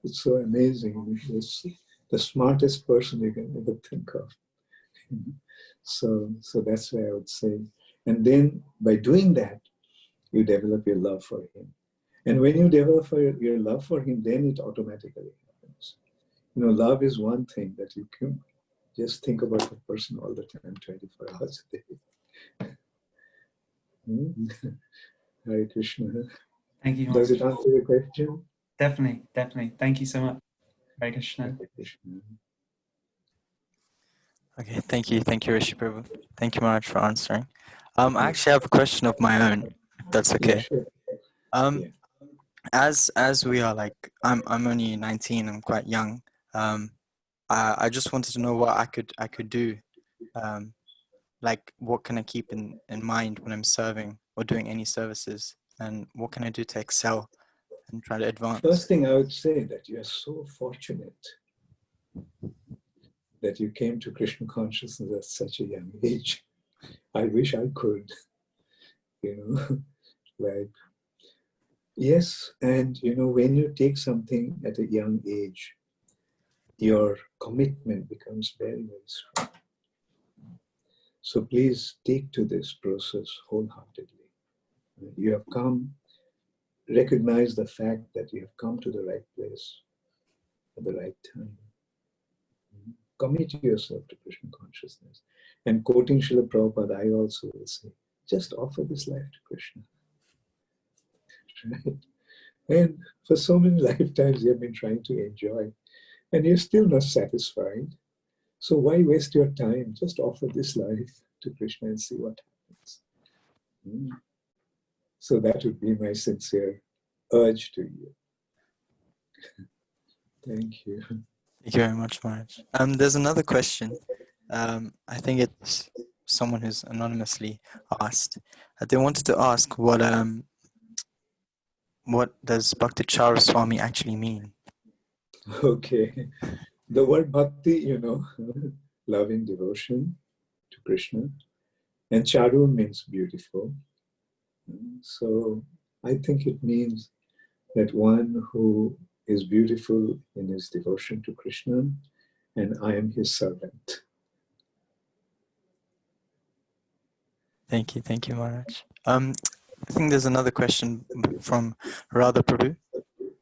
It's so amazing. He's the smartest person you can ever think of. So that's why I would say. And then by doing that, you develop your love for him. And when you develop your love for him, then it automatically happens. Love is one thing that you can just think about the person all the time, 24 hours a day. Hare Krishna. Thank you. Does it answer your question? Definitely. Thank you so much. Hare Krishna. Hare Krishna. Okay, thank you, Rishi Prabhu. Thank you, Maharaj, for answering. I actually have a question of my own, if that's okay. Yeah, sure. Yeah. As we are I'm only 19, I'm quite young. I just wanted to know what I could do. What can I keep in mind when I'm serving or doing any services, and what can I do to excel and try to advance? First thing I would say that you are so fortunate that you came to Krishna consciousness at such a young age. I wish I could, yes, and when you take something at a young age, your commitment becomes very, very strong. So please take to this process wholeheartedly. You have come, recognize the fact that you have come to the right place at the right time. Commit yourself to Krishna consciousness. And quoting Srila Prabhupada, I also will say, just offer this life to Krishna. Right? And for so many lifetimes you have been trying to enjoy, and you're still not satisfied. So why waste your time? Just offer this life to Krishna and see what happens. So that would be my sincere urge to you. Thank you. Thank you very much, Maharaj. There's another question. I think it's someone who's anonymously asked. They wanted to ask what does Bhakti Charu Swami actually mean? Okay. The word bhakti, loving devotion to Krishna. And charu means beautiful. So I think it means that one who is beautiful in his devotion to Krishna, and I am his servant. Thank you, Maharaj. I think there's another question from Radha Prabhu.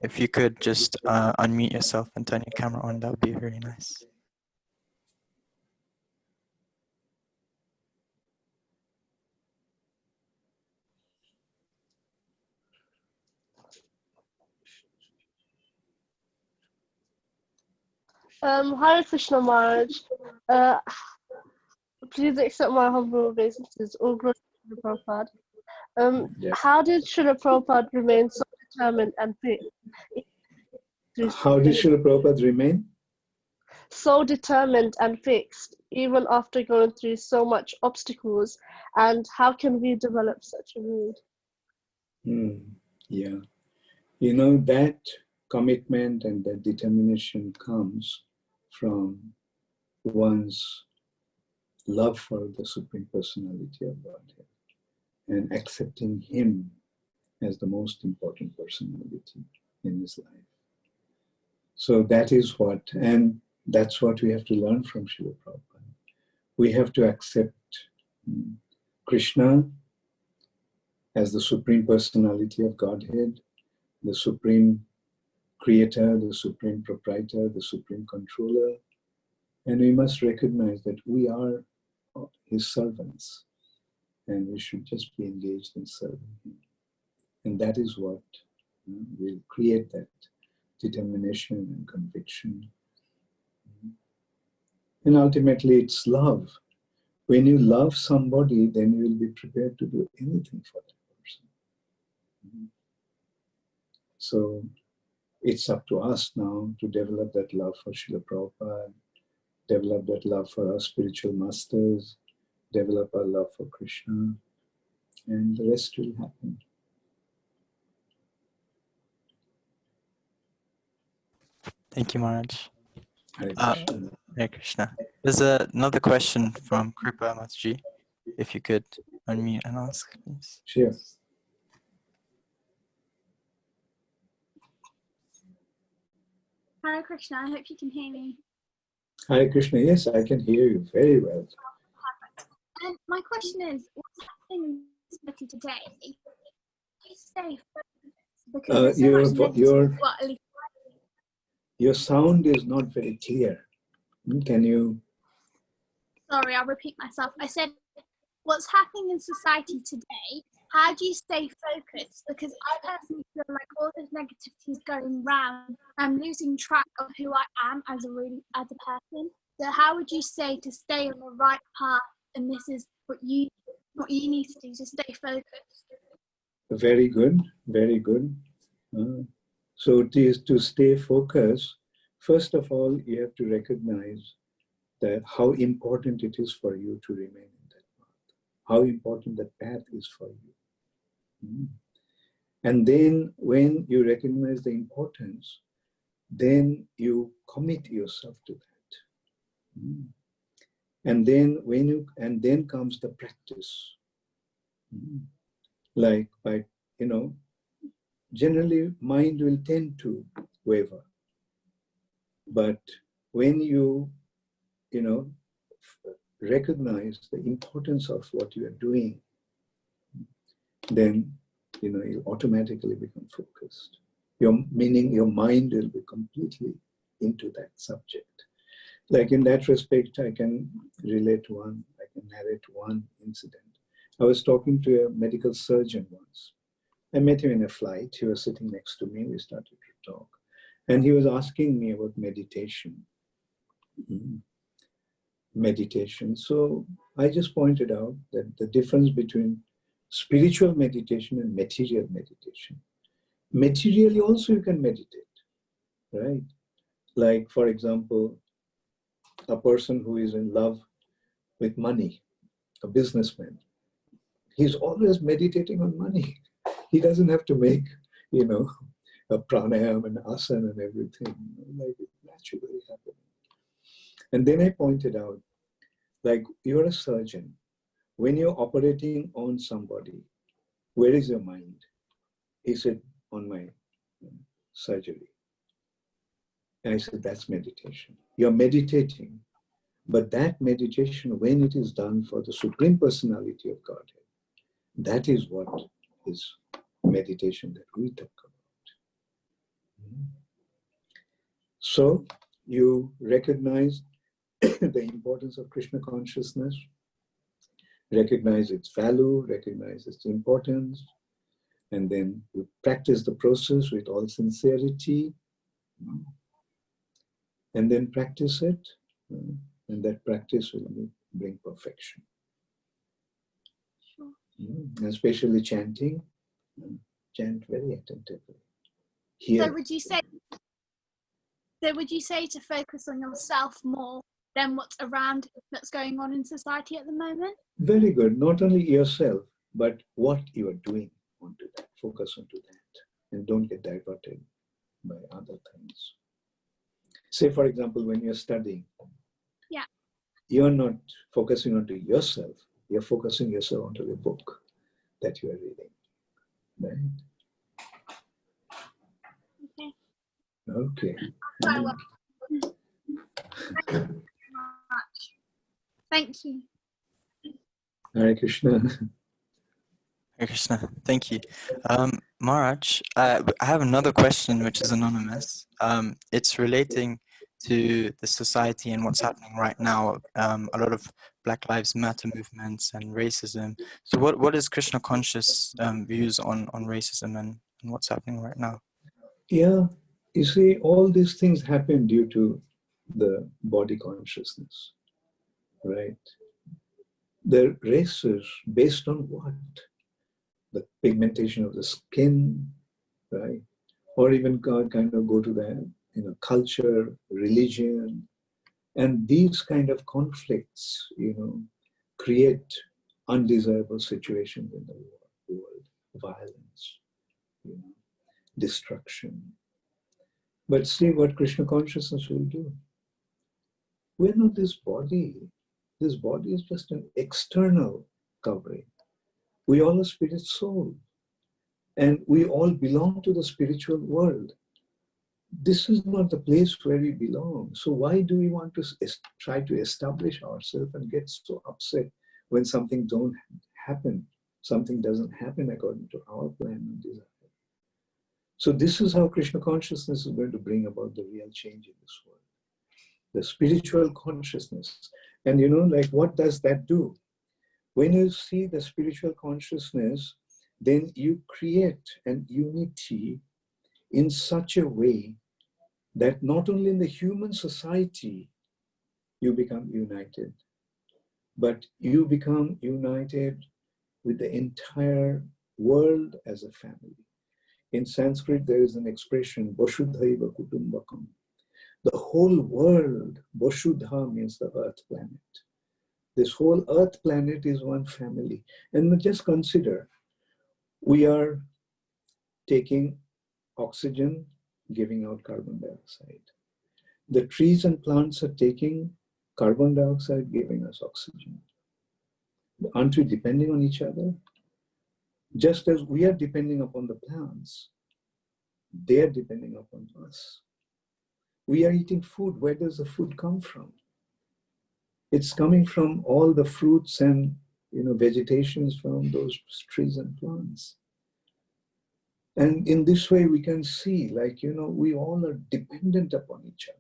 If you could just unmute yourself and turn your camera on, that would be very nice. Hare Krishna Maharaj. Please accept my humble obeisances. All glory to Srila Prabhupada. Yeah. How did Srila Prabhupada remain so determined and fixed? How did Srila Prabhupada remain? So determined and fixed, even after going through so much obstacles, and how can we develop such a mood? Yeah. That commitment and that determination comes from one's love for the Supreme Personality of Godhead and accepting Him as the most important personality in his life. So that is what, and that's what we have to learn from Srila Prabhupada. We have to accept Krishna as the Supreme Personality of Godhead, the Supreme Creator, the Supreme Proprietor, the Supreme Controller. And we must recognize that we are His servants and we should just be engaged in serving Him. And that is what will create that determination and conviction. And ultimately it's love. When you love somebody, then you will be prepared to do anything for that person. So it's up to us now to develop that love for Srila Prabhupada, develop that love for our spiritual masters, develop our love for Krishna, and the rest will happen. Thank you, Maharaj. Hare Krishna. Hare Krishna. There's another question from Kripa Matji. If you could unmute and ask, please. Sure. Hare Krishna, I hope you can hear me. Hare Krishna, yes, I can hear you very well. And my question is, what's happening in society today? You stay focused because there's so much negative, well, at least your sound is not very clear. Can you? Sorry, I'll repeat myself. I said, what's happening in society today? How do you stay focused? Because I personally feel like all this negativity is going round. I'm losing track of who I am as a person. So how would you say to stay on the right path? And this is what you need to do to stay focused. Very good, very good. So it is to stay focused. First of all, you have to recognize that how important it is for you to remain in that path. How important that path is for you. And then when you recognize the importance, then you commit yourself to that. And then comes the practice. Like by, generally mind will tend to waver. But when you recognize the importance of what you are doing, then you automatically become focused. Meaning your mind will be completely into that subject. Like in that respect, I can narrate one incident. I was talking to a medical surgeon once. I met him in a flight. He was sitting next to me. We started to talk. And he was asking me about meditation. Meditation. So I just pointed out that the difference between spiritual meditation and material meditation. Materially also you can meditate, right? Like, for example, a person who is in love with money, a businessman, he's always meditating on money. He doesn't have to make, a pranayam and asana and everything. Like, it naturally happens. And then I pointed out, like, you're a surgeon. When you're operating on somebody, where is your mind? He said, on my surgery. And I said, that's meditation. You're meditating. But that meditation, when it is done for the Supreme Personality of Godhead, that is what is meditation that we talk about. So you recognize the importance of Krishna consciousness, recognize its value, recognize its importance, and then you practice the process with all sincerity, and then practice it, and that practice will bring perfection. Sure. Especially chanting, chant very attentively. Here. So would you say to focus on yourself more than what's around that's going on in society at the moment? Very good. Not only yourself, but what you are doing onto that. Focus onto that, and don't get diverted by other things. Say, for example, when you're studying, you're not focusing onto yourself. You're focusing yourself onto the book that you are reading, right? Okay. Thank you. Hare Krishna. Hare Krishna. Thank you. Maharaj, I have another question which is anonymous. It's relating to the society and what's happening right now. A lot of Black Lives Matter movements and racism. So what is Krishna conscious views on racism and what's happening right now? Yeah, you see, all these things happen due to the body consciousness, right? The races based on what? The pigmentation of the skin, right? Or even kind of go to the culture, religion, and these kind of conflicts, create undesirable situations in the world, violence, destruction. But see what Krishna consciousness will do. We're not this body. This body is just an external covering. We all are spirit soul. And we all belong to the spiritual world. This is not the place where we belong. So why do we want to try to establish ourselves and get so upset when something don't happen, something doesn't happen according to our plan and desire? So this is how Krishna consciousness is going to bring about the real change in this world. The spiritual consciousness. And what does that do? When you see the spiritual consciousness, then you create an unity in such a way that not only in the human society you become united, but you become united with the entire world as a family. In Sanskrit, there is an expression, Vasudhaiva Kutumbakam. The whole world, Vasudha means the earth planet. This whole earth planet is one family. And just consider, we are taking oxygen, giving out carbon dioxide. The trees and plants are taking carbon dioxide, giving us oxygen. Aren't we depending on each other? Just as we are depending upon the plants, they are depending upon us. We are eating food. Where does the food come from? It's coming from all the fruits and vegetations from those trees and plants. And in this way, we can see, like, we all are dependent upon each other.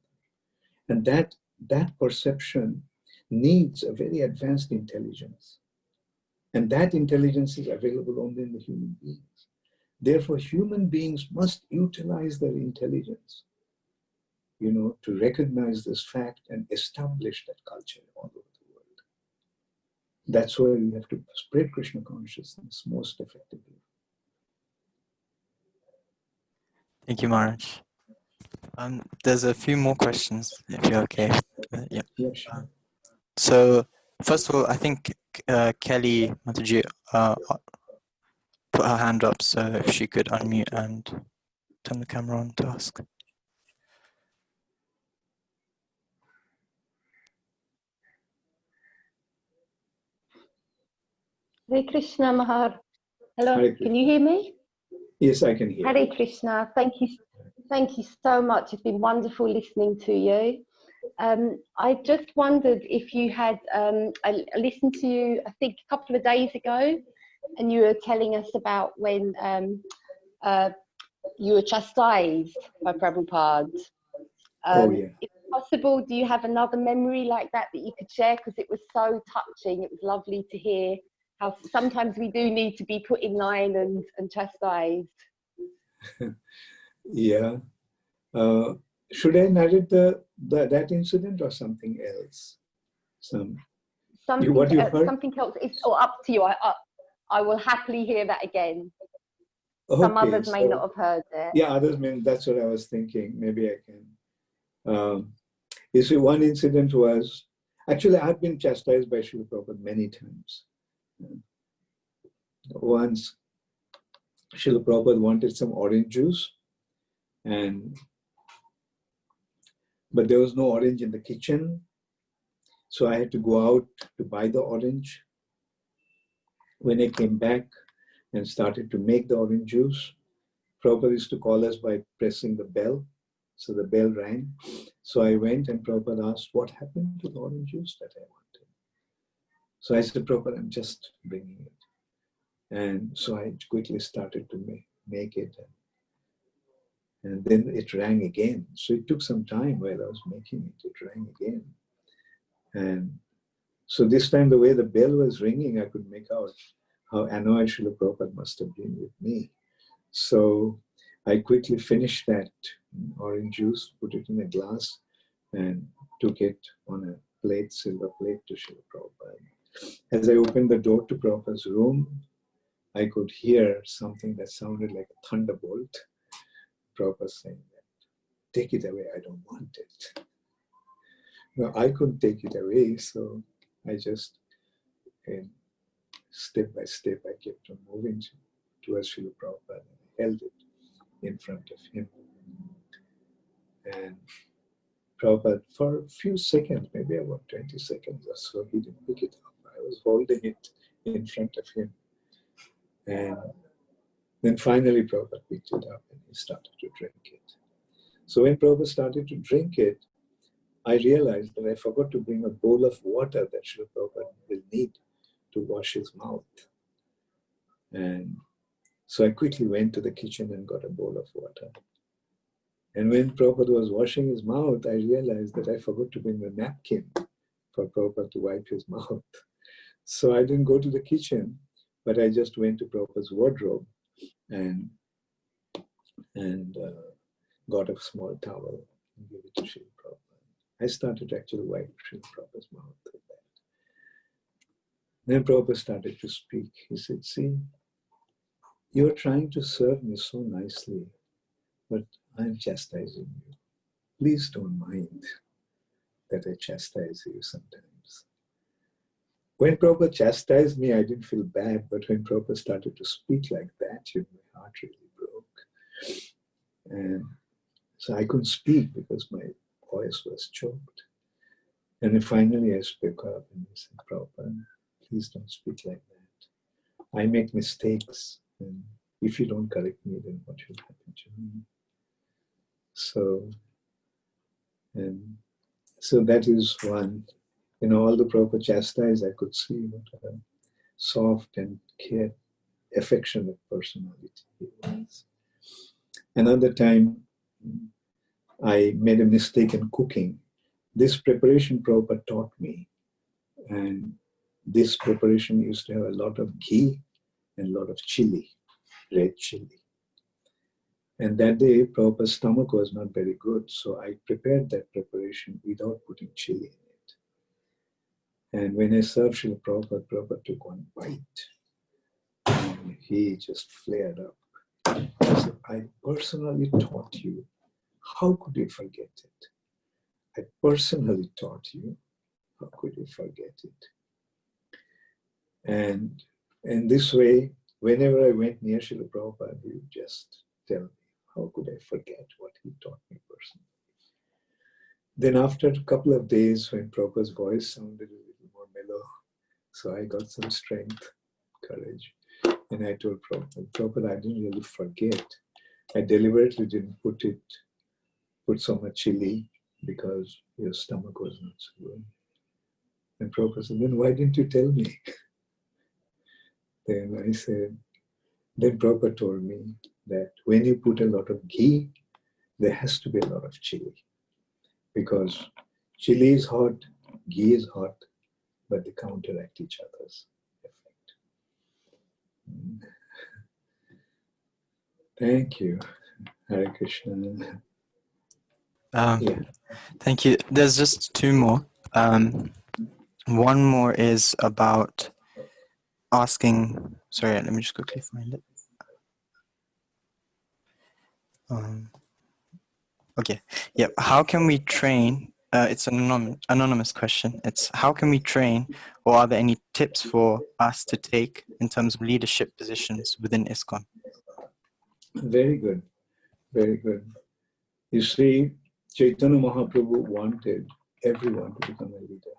And that perception needs a very advanced intelligence. And that intelligence is available only in the human beings. Therefore, human beings must utilize their intelligence, to recognize this fact and establish that culture all over the world. That's why we have to spread Krishna consciousness most effectively. Thank you, Maharaj. There's a few more questions, if you're okay. Yeah. Yeah, sure. So, first of all, I think Kelly Mataji put her hand up, so if she could unmute and turn the camera on to ask. Hare Krishna, Mahar. Hello, Hare Krishna. can you hear me? Yes, I can hear. Hare Krishna. Thank you so much. It's been wonderful listening to you. I just wondered if you had, I listened to you, I think a couple of days ago, and you were telling us about when you were chastised by Prabhupada. Oh, yeah. If possible, do you have another memory like that you could share? Because it was so touching. It was lovely to hear how sometimes we do need to be put in line and chastised. Yeah. Should I narrate that incident or something else? Something else is up to you. I will happily hear that again. Okay, some others may not have heard it. Yeah, others may. That's what I was thinking. Maybe I can. You see, one incident was, actually, I've been chastised by Srila Prabhupada many times. Once, Srila Prabhupada wanted some orange juice, but there was no orange in the kitchen. So I had to go out to buy the orange. When I came back and started to make the orange juice, Prabhupada used to call us by pressing the bell. So the bell rang. So I went and Prabhupada asked, what happened to the orange juice that I wanted? So I said, Prabhupada, I'm just bringing it. And so I quickly started to make it. And then it rang again. So it took some time while I was making it. It rang again. And so this time, the way the bell was ringing, I could make out how annoyed Srila Prabhupada must have been with me. So I quickly finished that orange juice, put it in a glass, and took it on a plate, silver plate, to Srila Prabhupada. As I opened the door to Prabhupada's room, I could hear something that sounded like a thunderbolt. Prabhupada saying that, take it away, I don't want it. No, I couldn't take it away, so I just, step by step, I kept on moving towards Srila Prabhupada and held it in front of him. And Prabhupada, for a few seconds, maybe about 20 seconds or so, he didn't pick it up. I was holding it in front of him. And then finally Prabhupada picked it up and he started to drink it. So when Prabhupada started to drink it, I realized that I forgot to bring a bowl of water that Srila Prabhupada will need to wash his mouth. And so I quickly went to the kitchen and got a bowl of water. And when Prabhupada was washing his mouth, I realized that I forgot to bring a napkin for Prabhupada to wipe his mouth. So I didn't go to the kitchen, but I just went to Prabhupada's wardrobe and got a small towel and gave it to Srila Prabhupada. I started to actually wipe Srila Prabhupada's mouth with that. Then Prabhupada started to speak. He said, see, you're trying to serve me so nicely, but I'm chastising you. Please don't mind that I chastise you sometimes. When Prabhupada chastised me, I didn't feel bad, but when Prabhupada started to speak like that, my heart really broke. And so I couldn't speak because my voice was choked. And then finally I spoke up and I said, Prabhupada, please don't speak like that. I make mistakes, and if you don't correct me, then what will happen to me? So that is one all the proper chastise, I could see what a soft and affectionate personality he was. Another time, I made a mistake in cooking. This preparation Prabhupada taught me, and this preparation used to have a lot of ghee and a lot of chili, red chili. And that day, Prabhupada's stomach was not very good, so I prepared that preparation without putting chili in it. And when I served Srila Prabhupada, Prabhupada took one bite, and he just flared up. I said, I personally taught you. How could you forget it? I personally taught you. How could you forget it? And in this way, whenever I went near Srila Prabhupada, he would just tell me, how could I forget what he taught me personally? Then after a couple of days, when Prabhupada's voice sounded a little more mellow, so I got some strength, courage. And I told Prabhupada, Prabhupada, I didn't really forget. I deliberately didn't put so much chili because your stomach was not so good. And Prabhupada said, then why didn't you tell me? Then I said, then Prabhupada told me that when you put a lot of ghee, there has to be a lot of chili. Because chili is hot, ghee is hot, but they counteract each other's effect. Thank you. Hare Krishna. Yeah. Thank you. There's just two more. One more is about asking, sorry, let me just quickly find it. Okay, yeah. How can we train? It's an anonymous question. It's how can we train, or are there any tips for us to take in terms of leadership positions within ISKCON? Very good, very good. You see, Chaitanya Mahaprabhu wanted everyone to become a leader.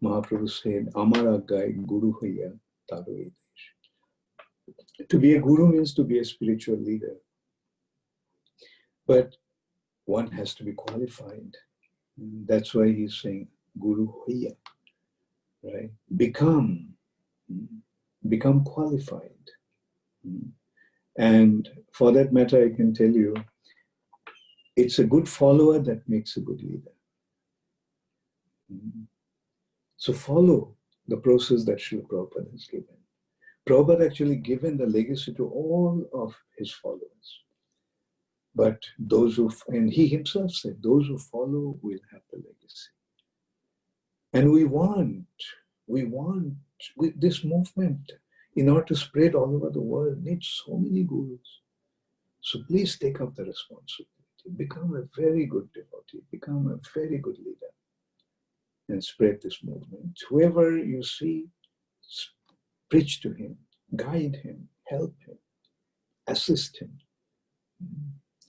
Mahaprabhu said, Amara Gai Guru Hoya Tadu. To be a guru means to be a spiritual leader. But one has to be qualified. That's why he's saying Guru Hoya, right? Become qualified. And for that matter, I can tell you, it's a good follower that makes a good leader. So follow the process that Srila Prabhupada has given. Prabhupada actually given the legacy to all of his followers. But those who, and he himself said, those who follow will have the legacy. And we want this movement, in order to spread all over the world, needs so many gurus. So please take up the responsibility. Become a very good devotee. Become a very good leader. And spread this movement. Whoever you see, preach to him, guide him, help him, assist him.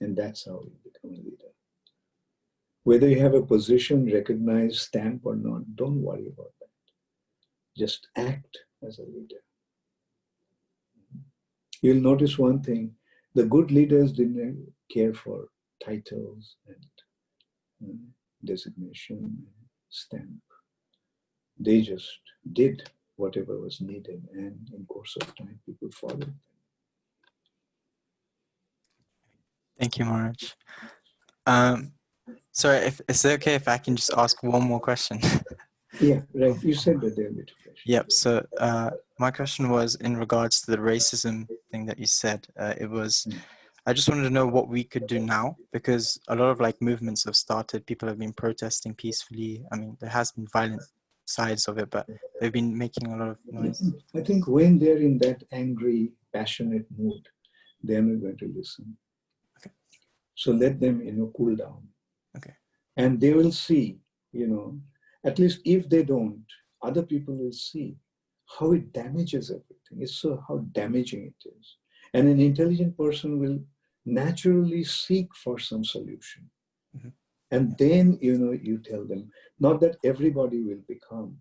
And that's how you become a leader. Whether you have a position, recognized, stamp or not, don't worry about that. Just act as a leader. You'll notice one thing, the good leaders didn't care for titles and designation, stamp. They just did whatever was needed, and in course of time, people followed them. Thank you, Maharaj. Sorry, if it's okay if I can just ask one more question. Yeah, right. You said that there will be two questions. Yep. So my question was in regards to the racism thing that you said. I just wanted to know what we could do now, because a lot of movements have started. People have been protesting peacefully. I mean, there has been violent sides of it, but they've been making a lot of noise. I think when they're in that angry, passionate mood, they're not going to listen. Okay. So let them, cool down. Okay. And they will see, at least if they don't, other people will see how it damages everything. It's so how damaging it is. And an intelligent person will naturally seek for some solution. Mm-hmm. And then, you tell them, not that everybody will become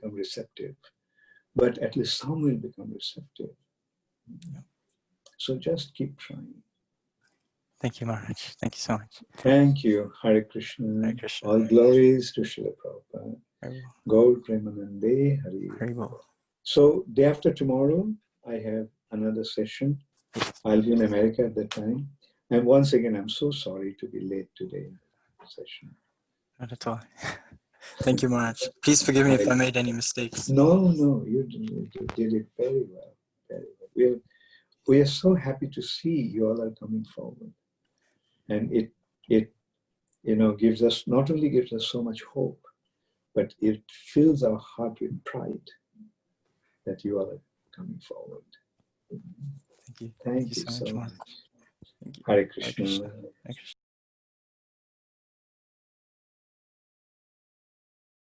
receptive, but at least some will become receptive. Yeah. So just keep trying. Thank you, Maharaj. Thank you so much. Thank you. Hare Krishna. Hare Krishna. All glories to Srila Prabhupada. Hare Gaur Premanande. Hare. Bol. So day after tomorrow, I have another session. I'll be in America at that time. And once again, I'm so sorry to be late today in the session. Not at all. Thank you, Maharaj. Please forgive me if I made any mistakes. No, you did it very well. Very well. We are so happy to see you all are coming forward. And it gives us, not only gives us so much hope, but it fills our heart with pride that you all are coming forward. Thank you. Thank you so so much, much. Maharaj. Thank you. Hare Hare Krishna. Krishna. Hare Krishna.